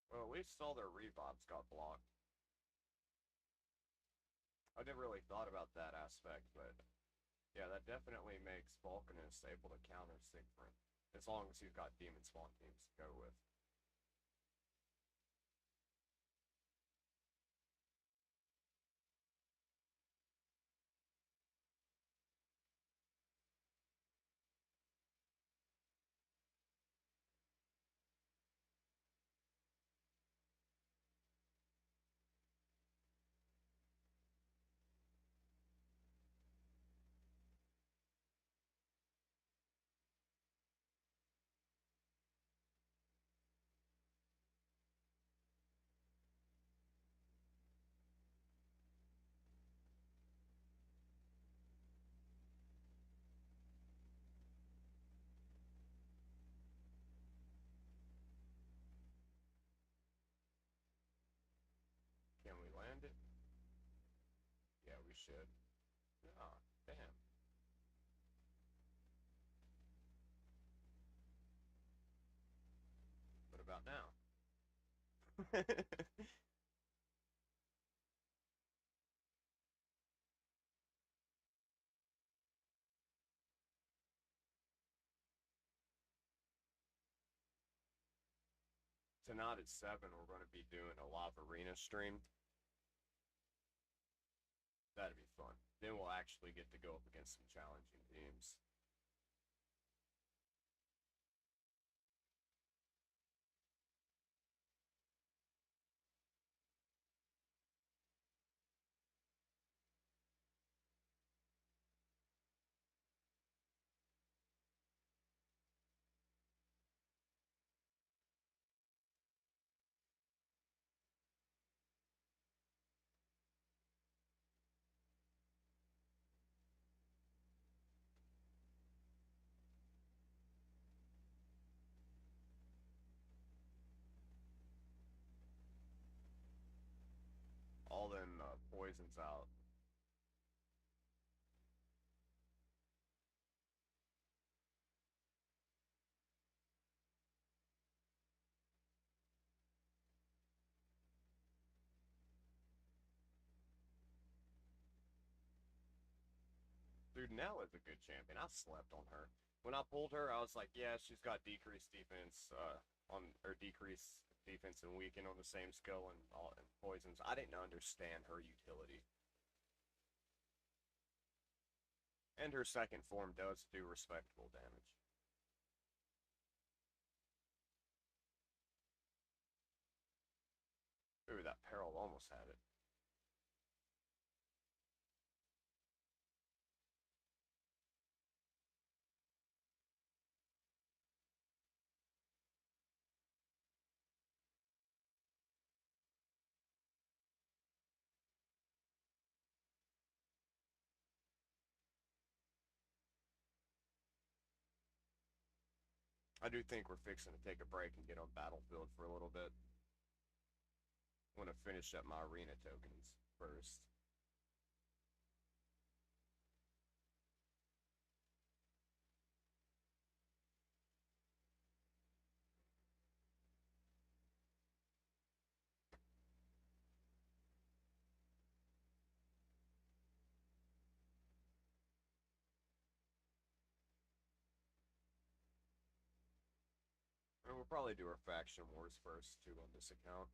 Well, at least all their revives got blocked. I never really thought about that aspect, but yeah, that definitely makes Vulcanus able to counter Sigfrid. As long as you've got Demon Spawn teams to go with. Can we land it? Yeah, we should. Ah, damn. What about now? Tonight at 7, we're going to be doing a live arena stream. That'd be fun. Then we'll actually get to go up against some challenging teams. All them poisons out. Dude, Nell is a good champion. I slept on her. When I pulled her, I was like, yeah, she's got decreased defense on or decreased defense and weaken on the same skill and all and poisons. I didn't understand her utility. And her second form does do respectable damage. Ooh, that peril almost had it. I do think we're fixing to take a break and get on Battlefield for a little bit. I want to finish up my arena tokens first. And we'll probably do our faction wars first too on this account.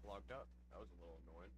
logged up. That was a little annoying.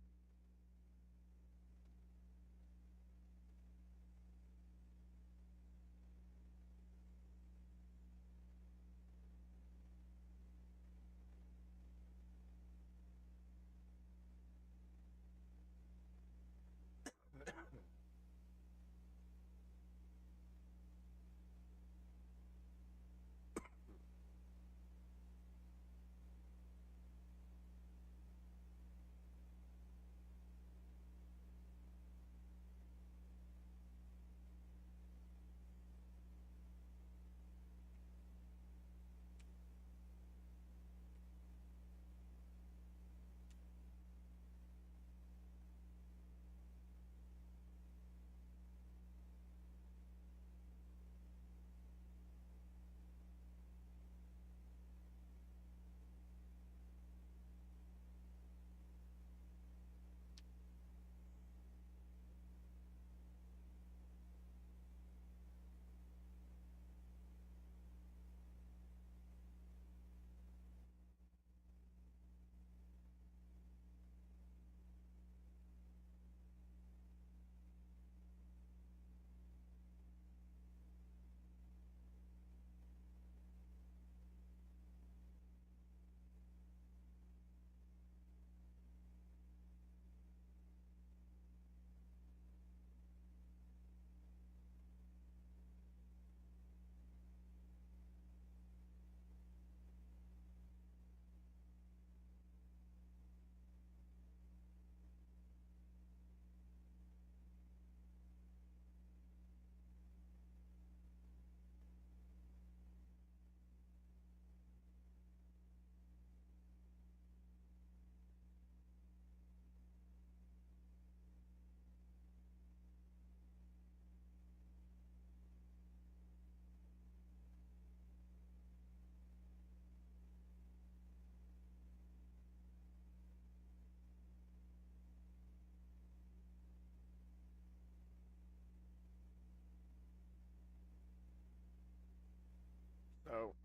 So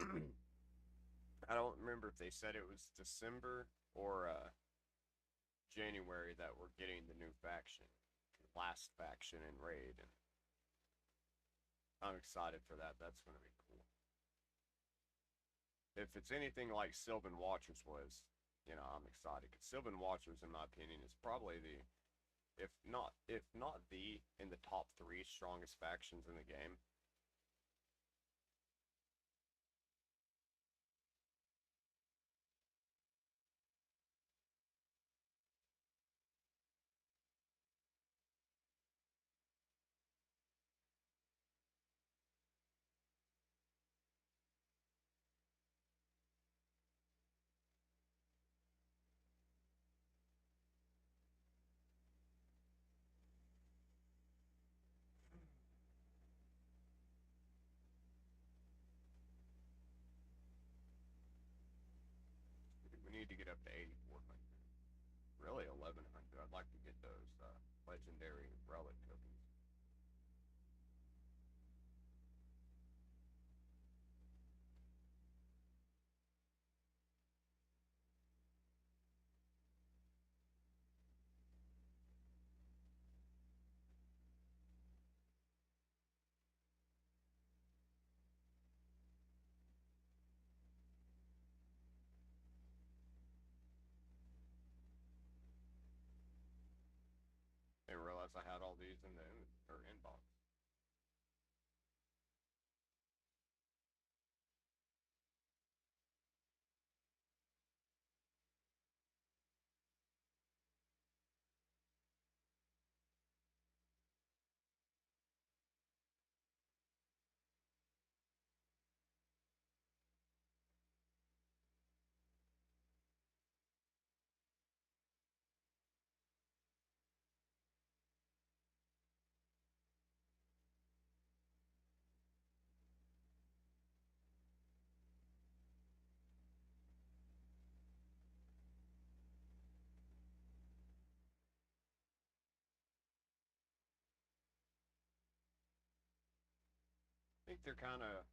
I don't remember if they said it was December or January that we're getting the new faction, last faction in raid, and I'm excited for that. That's gonna be cool. If it's anything like Sylvan Watchers was, I'm excited because Sylvan Watchers, in my opinion, is probably the, if not the, in the top three strongest factions in the game. We need to get up to 8,400. Really 1,100. I'd like to get those legendary relic tokens. Didn't realize I had all these in the inbox. I think they're kind of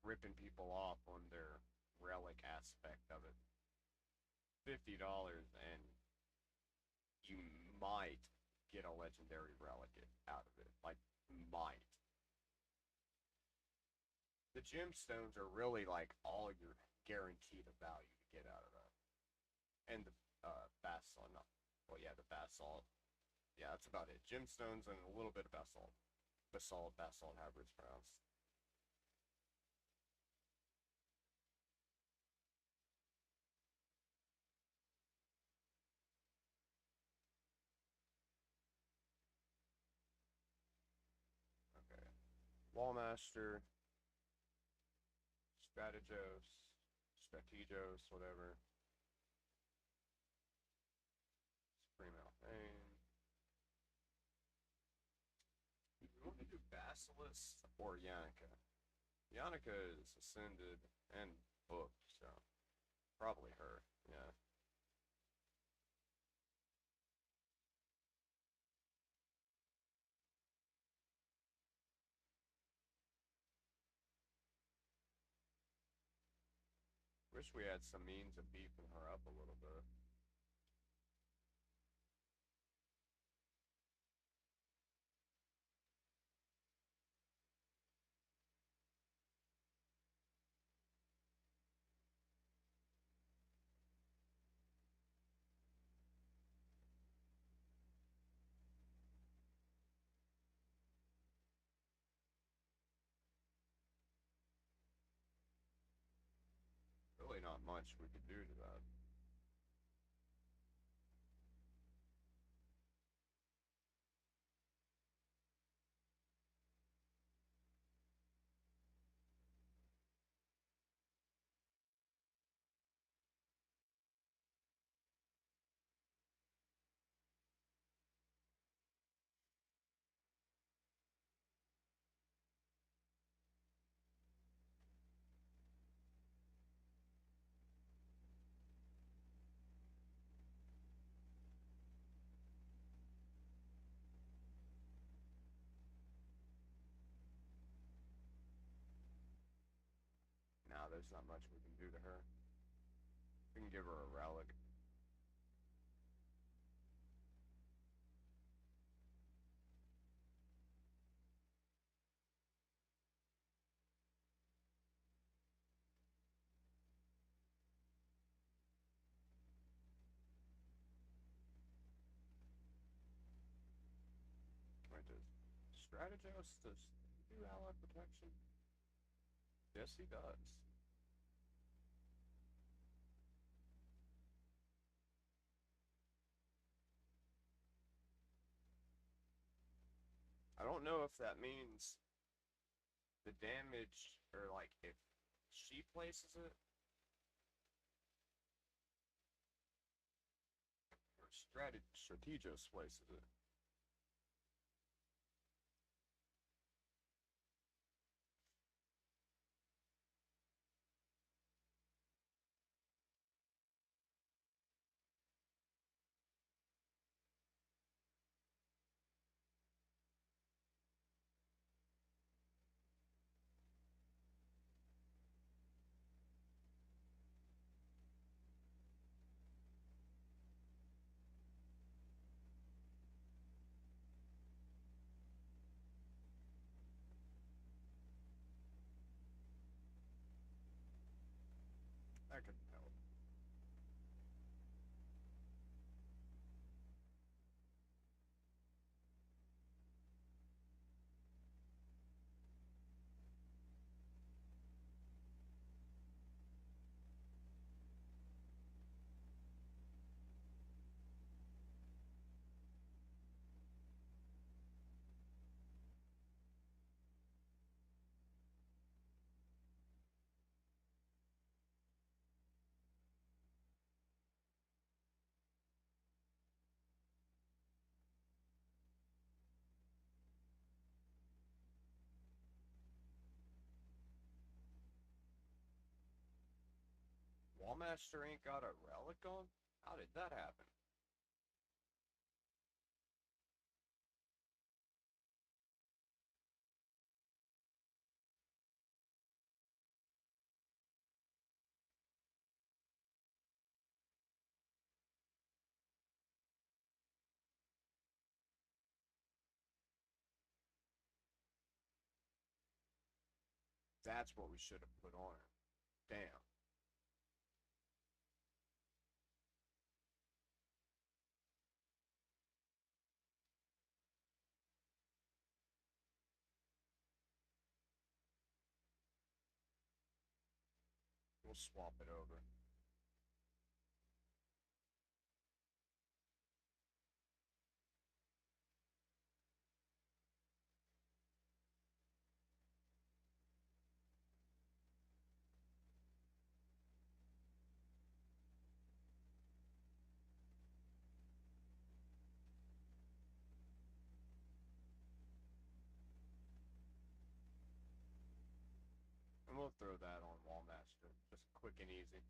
ripping people off on their relic aspect of it. $50 and you might get a legendary relic out of it. Like, might. The gemstones are really like all you're guaranteed of value to get out of that. And the basalt, not, well, yeah, the basalt. Yeah, that's about it. Gemstones and a little bit of basalt. Basalt, however it's pronounced. Okay. Wallmaster, Strategos, whatever. Supreme Alfane. We want to do Basilisk or Yannica. Yannica is ascended and booked, so probably her. Yeah. Wish we had some means of beefing her up a little bit. Really not much we could do to that. Nah, there's not much we can do to her. We can give her a relic. Wait, does Strategos do ally protection? Yes, he does. I don't know if that means the damage, or like if she places it, or Strategos places it. That could help. Wallmaster ain't got a relic on? How did that happen? That's what we should have put on him. Damn. We'll swap it over. And we'll throw that on Wall Master. Just quick and easy.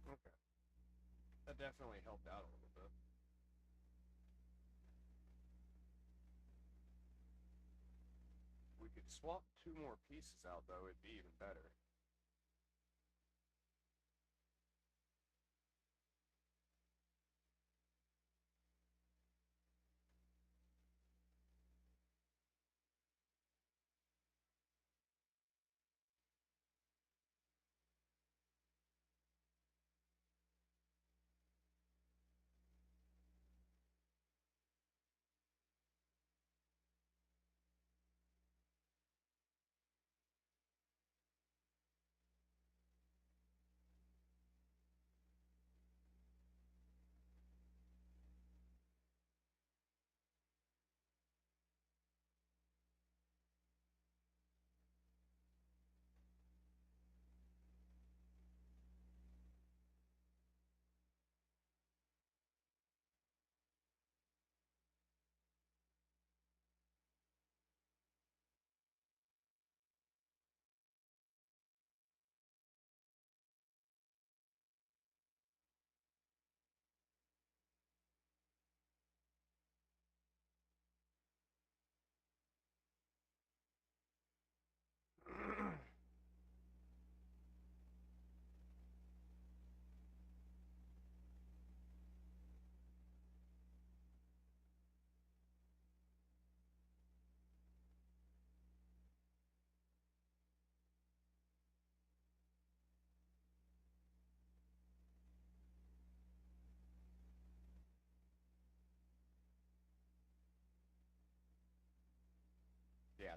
Okay. That definitely helped out a little bit. We could swap 2 more pieces out, though. It'd be even better.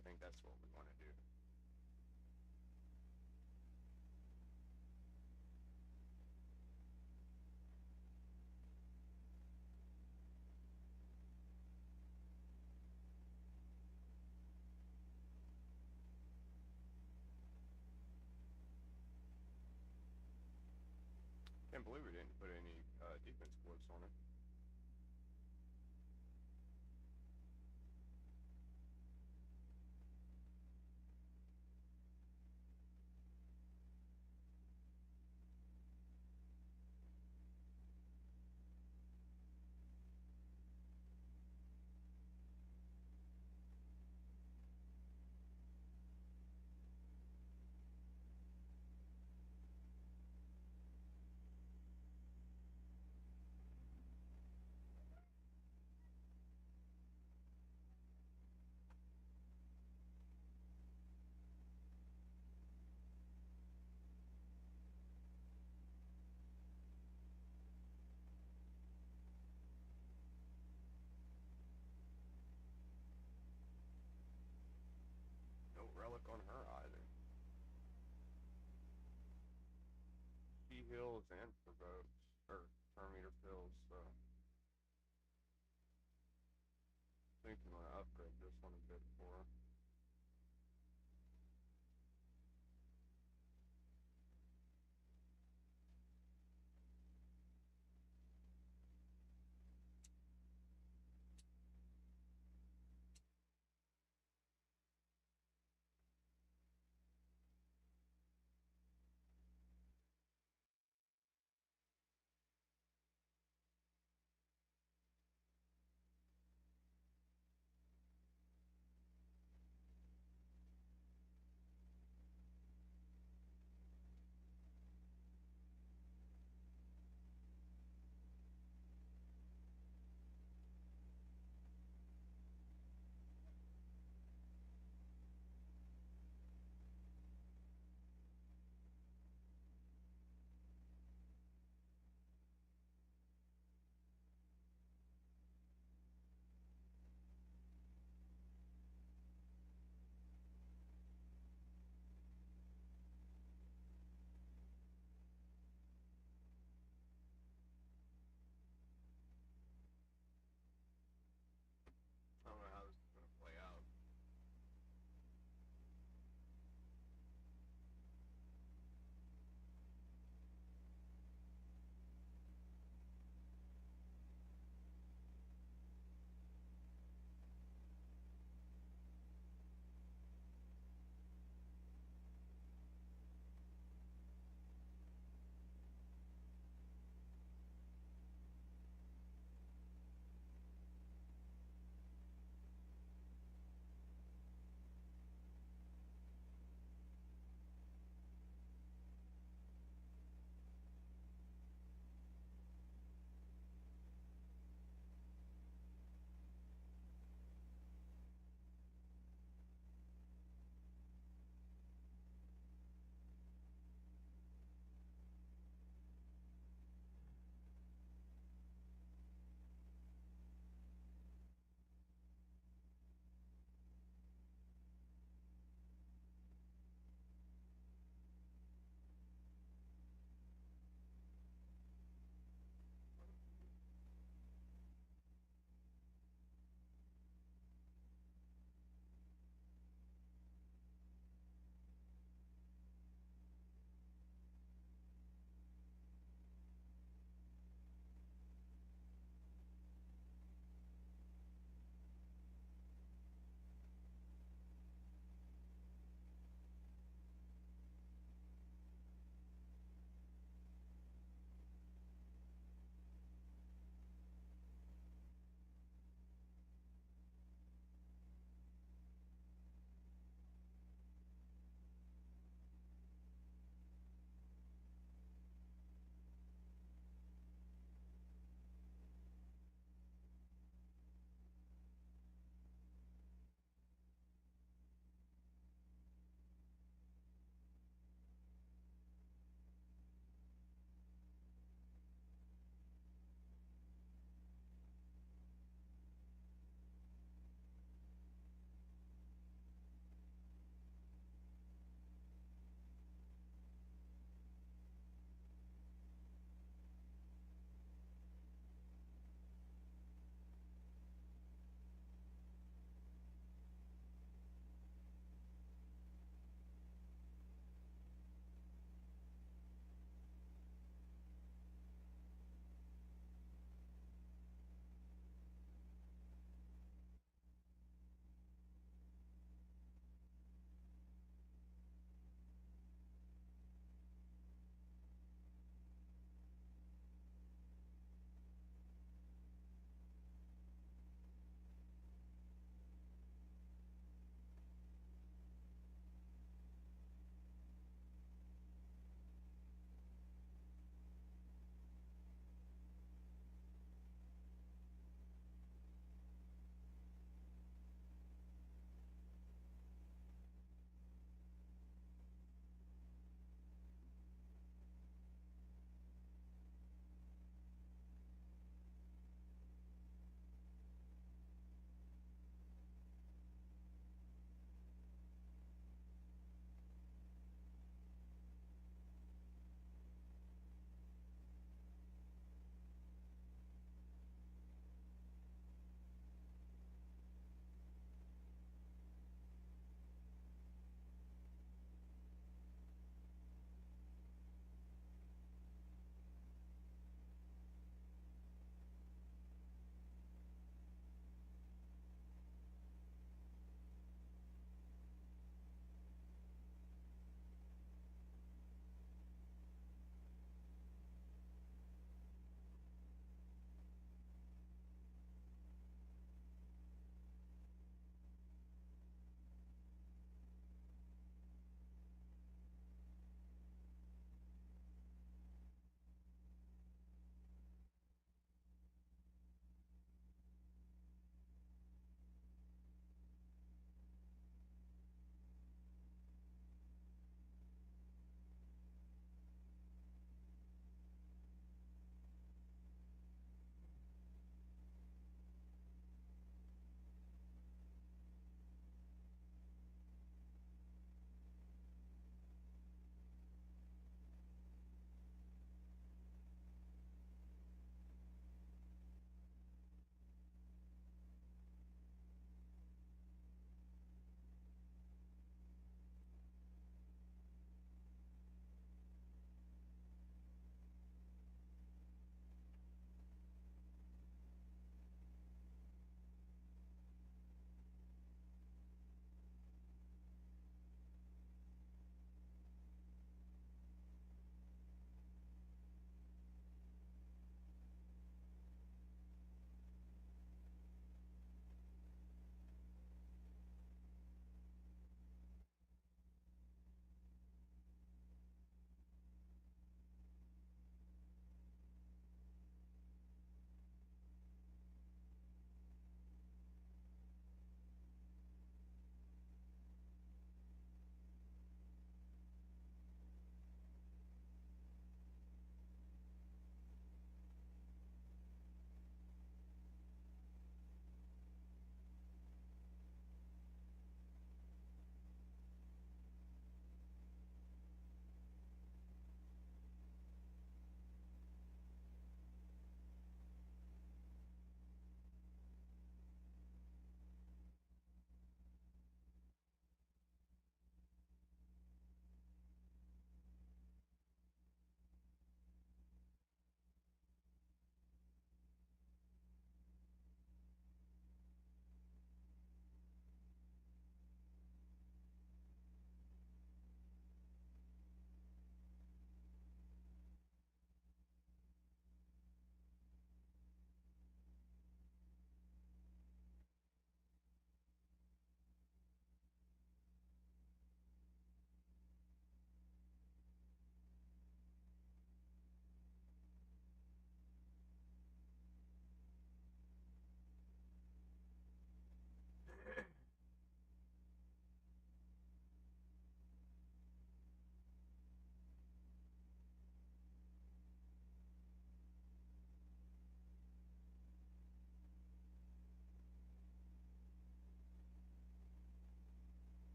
I think that's what we want to do. Can't believe we didn't put any defense quotes on it. No relic on her either. She heals and provokes, or turn meter fills, so I think I'm gonna upgrade this one a bit for her.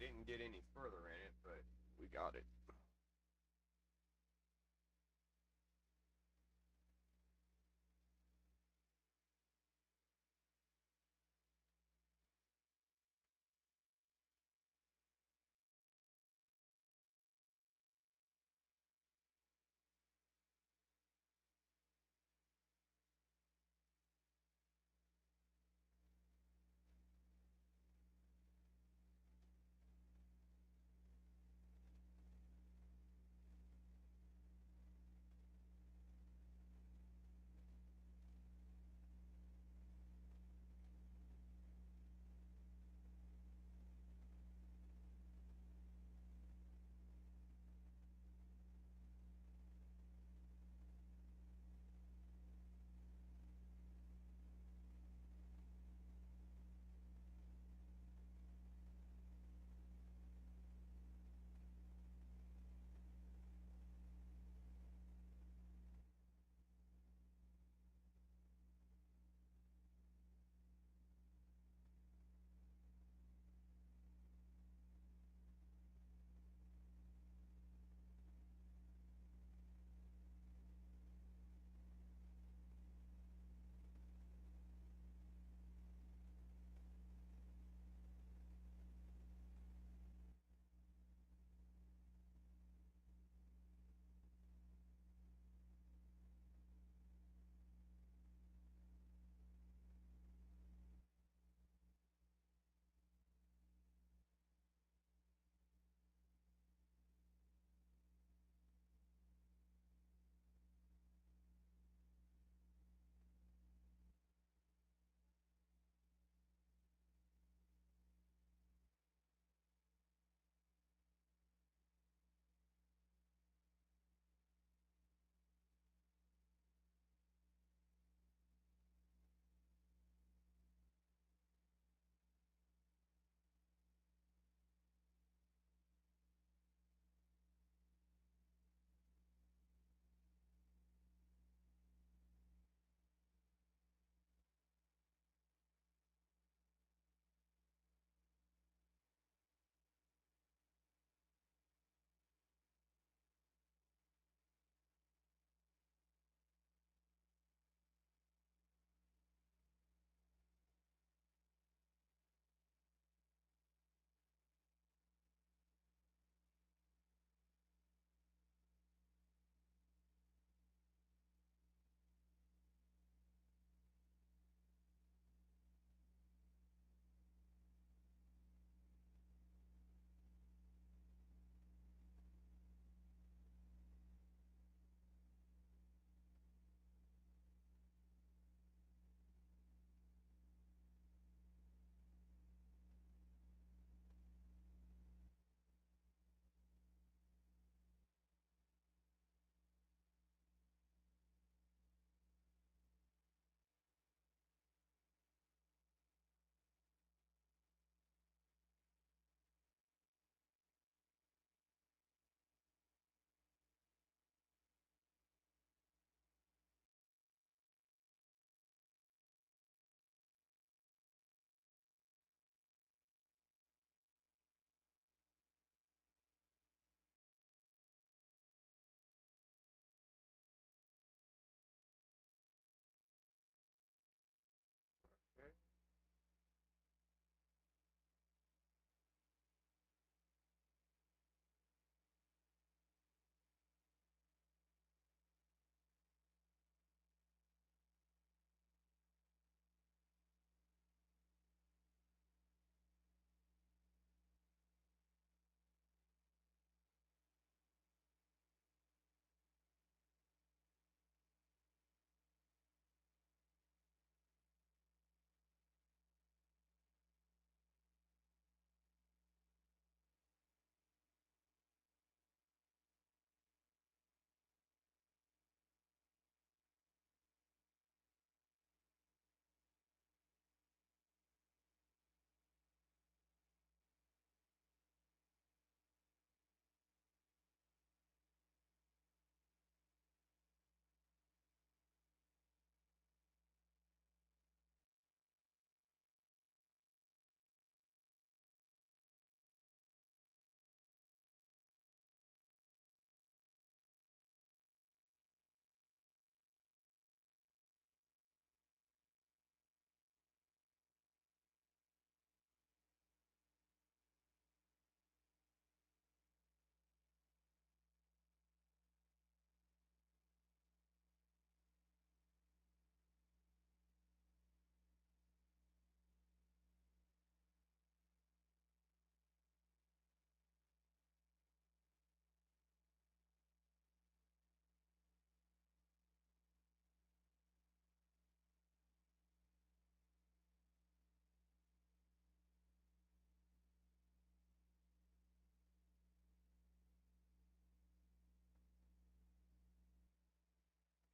didn't get any further in it, but we got it.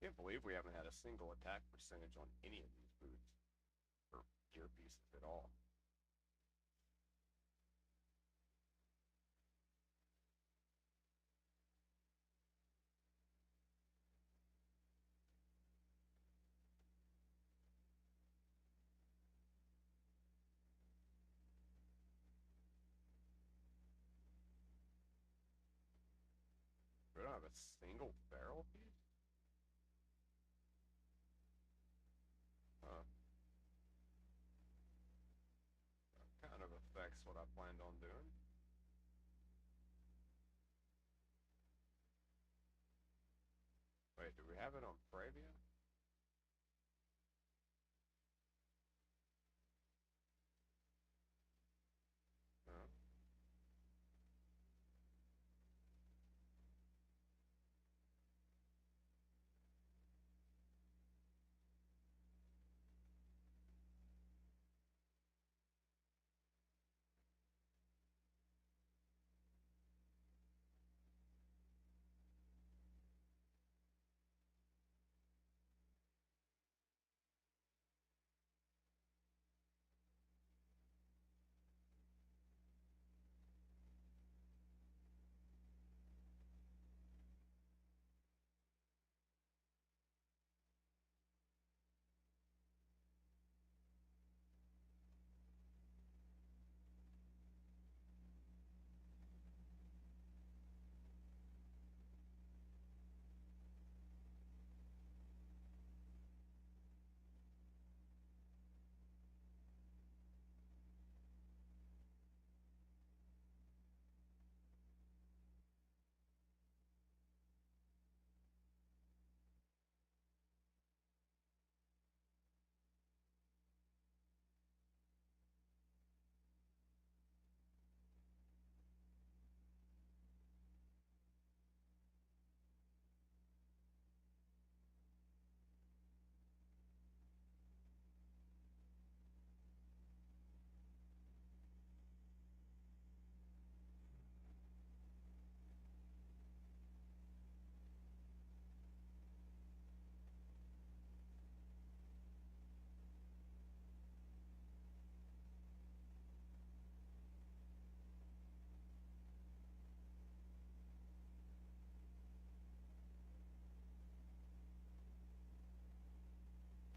Can't believe we haven't had a single attack percentage on any of these boots or gear pieces at all. We don't have a single barrel piece? Huh. That kind of affects what I planned on doing. Wait, do we have it on Bravia? No.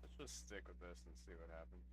Let's just stick with this and see what happens.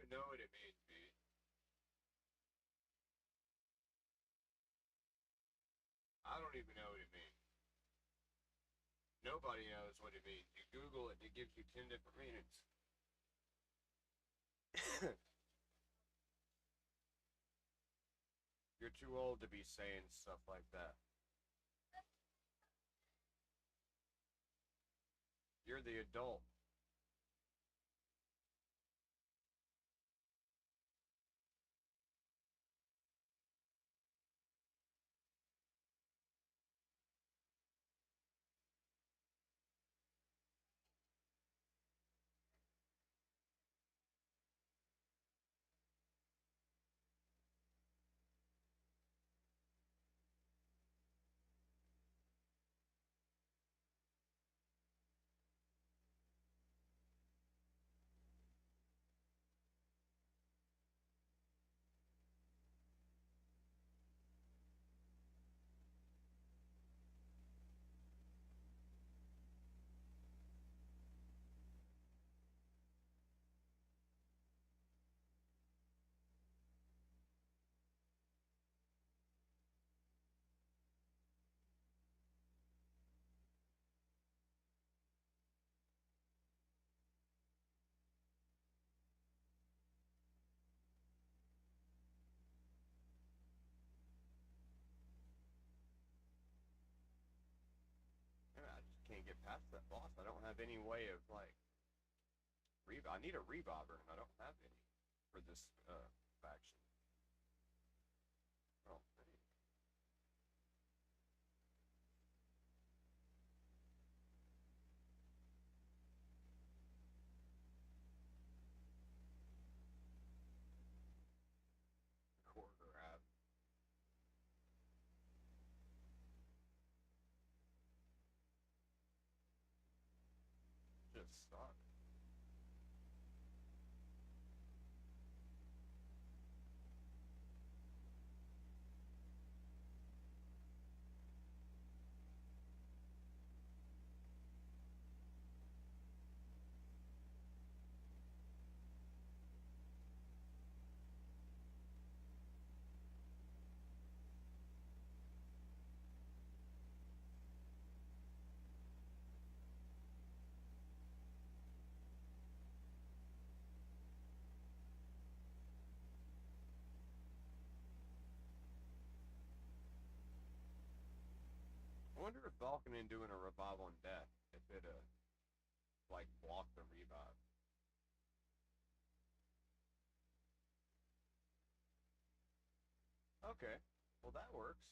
even know what it means, dude. I don't even know what it means. Nobody knows what it means. You Google it, and it gives you 10 different meanings. You're too old to be saying stuff like that. You're the adult. I just can't get past that boss. I don't have any way of, like, I need a rebobber, and I don't have any for this faction. Oh, dang. Core grab. Just stop. I wonder if Balkanin doing a revive on death, if it, like, blocked the revive. Okay, well, that works.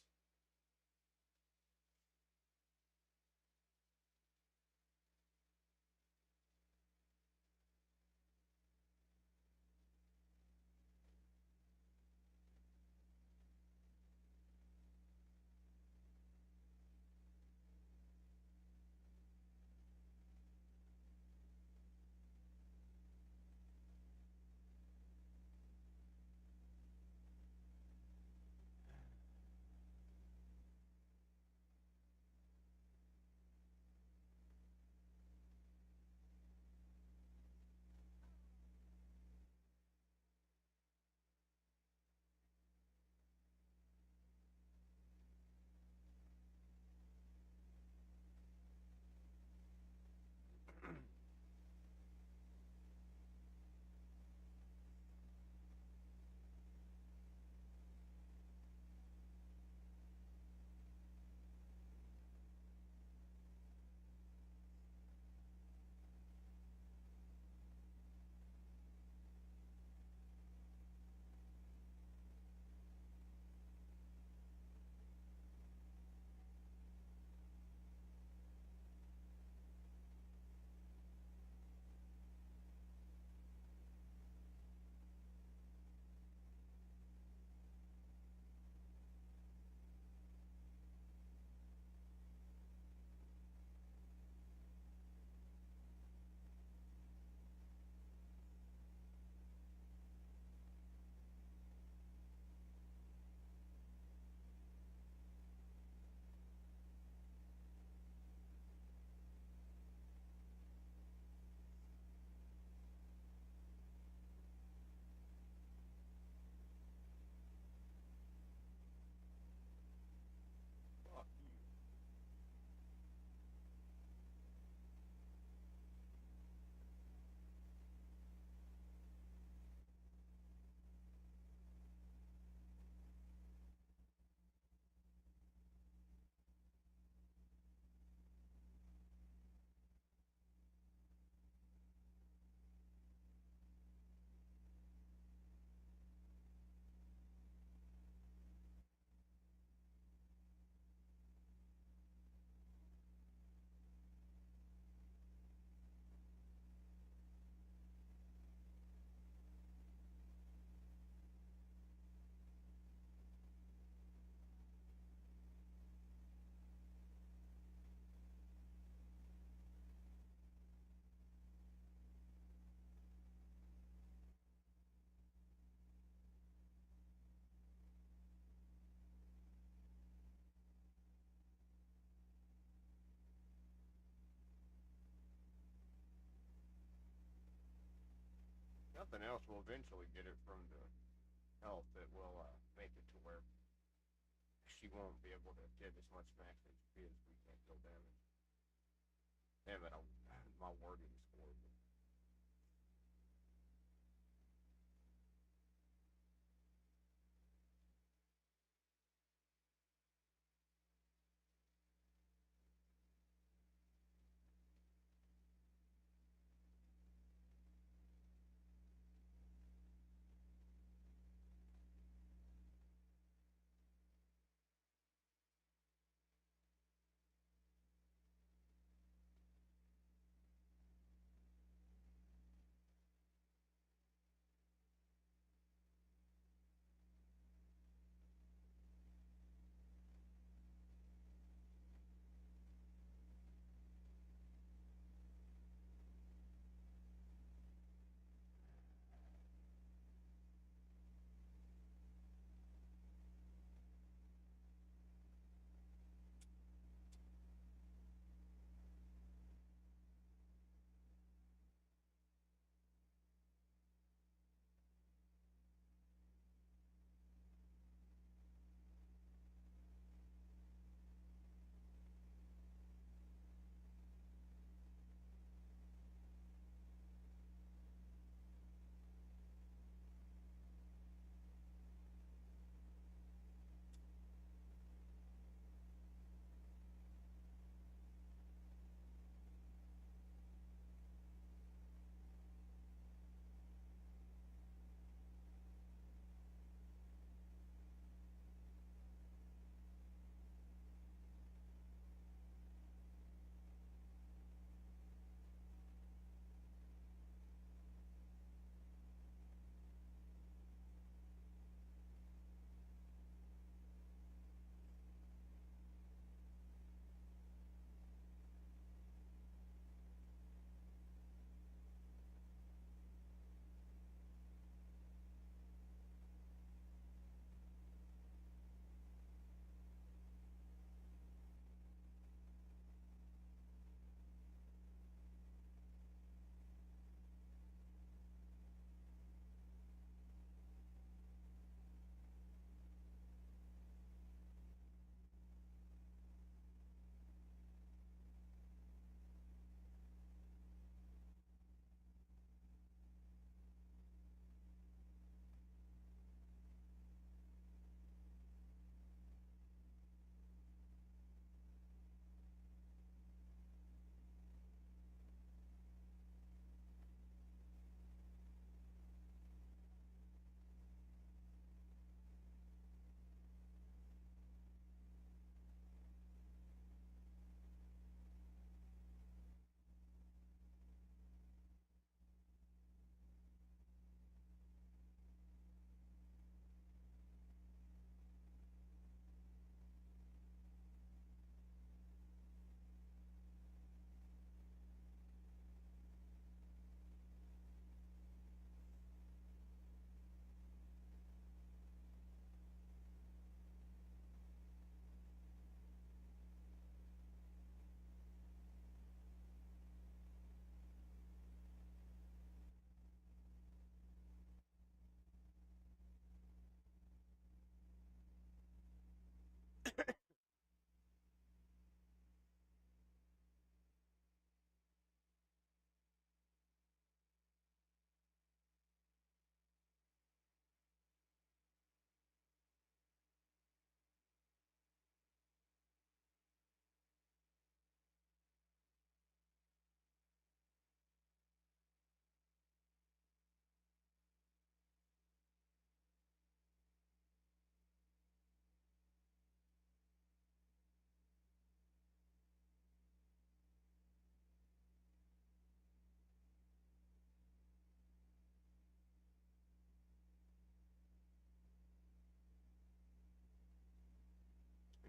Nothing else will eventually get it from the health that will make it to where she won't be able to give as much max HP as we can't deal damage. Damn it, my wording is horrible.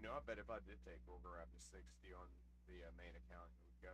You know, I bet if I did take Ogre up to 60 on the main account, it would go.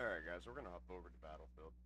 Alright guys, we're gonna hop over to Battlefield.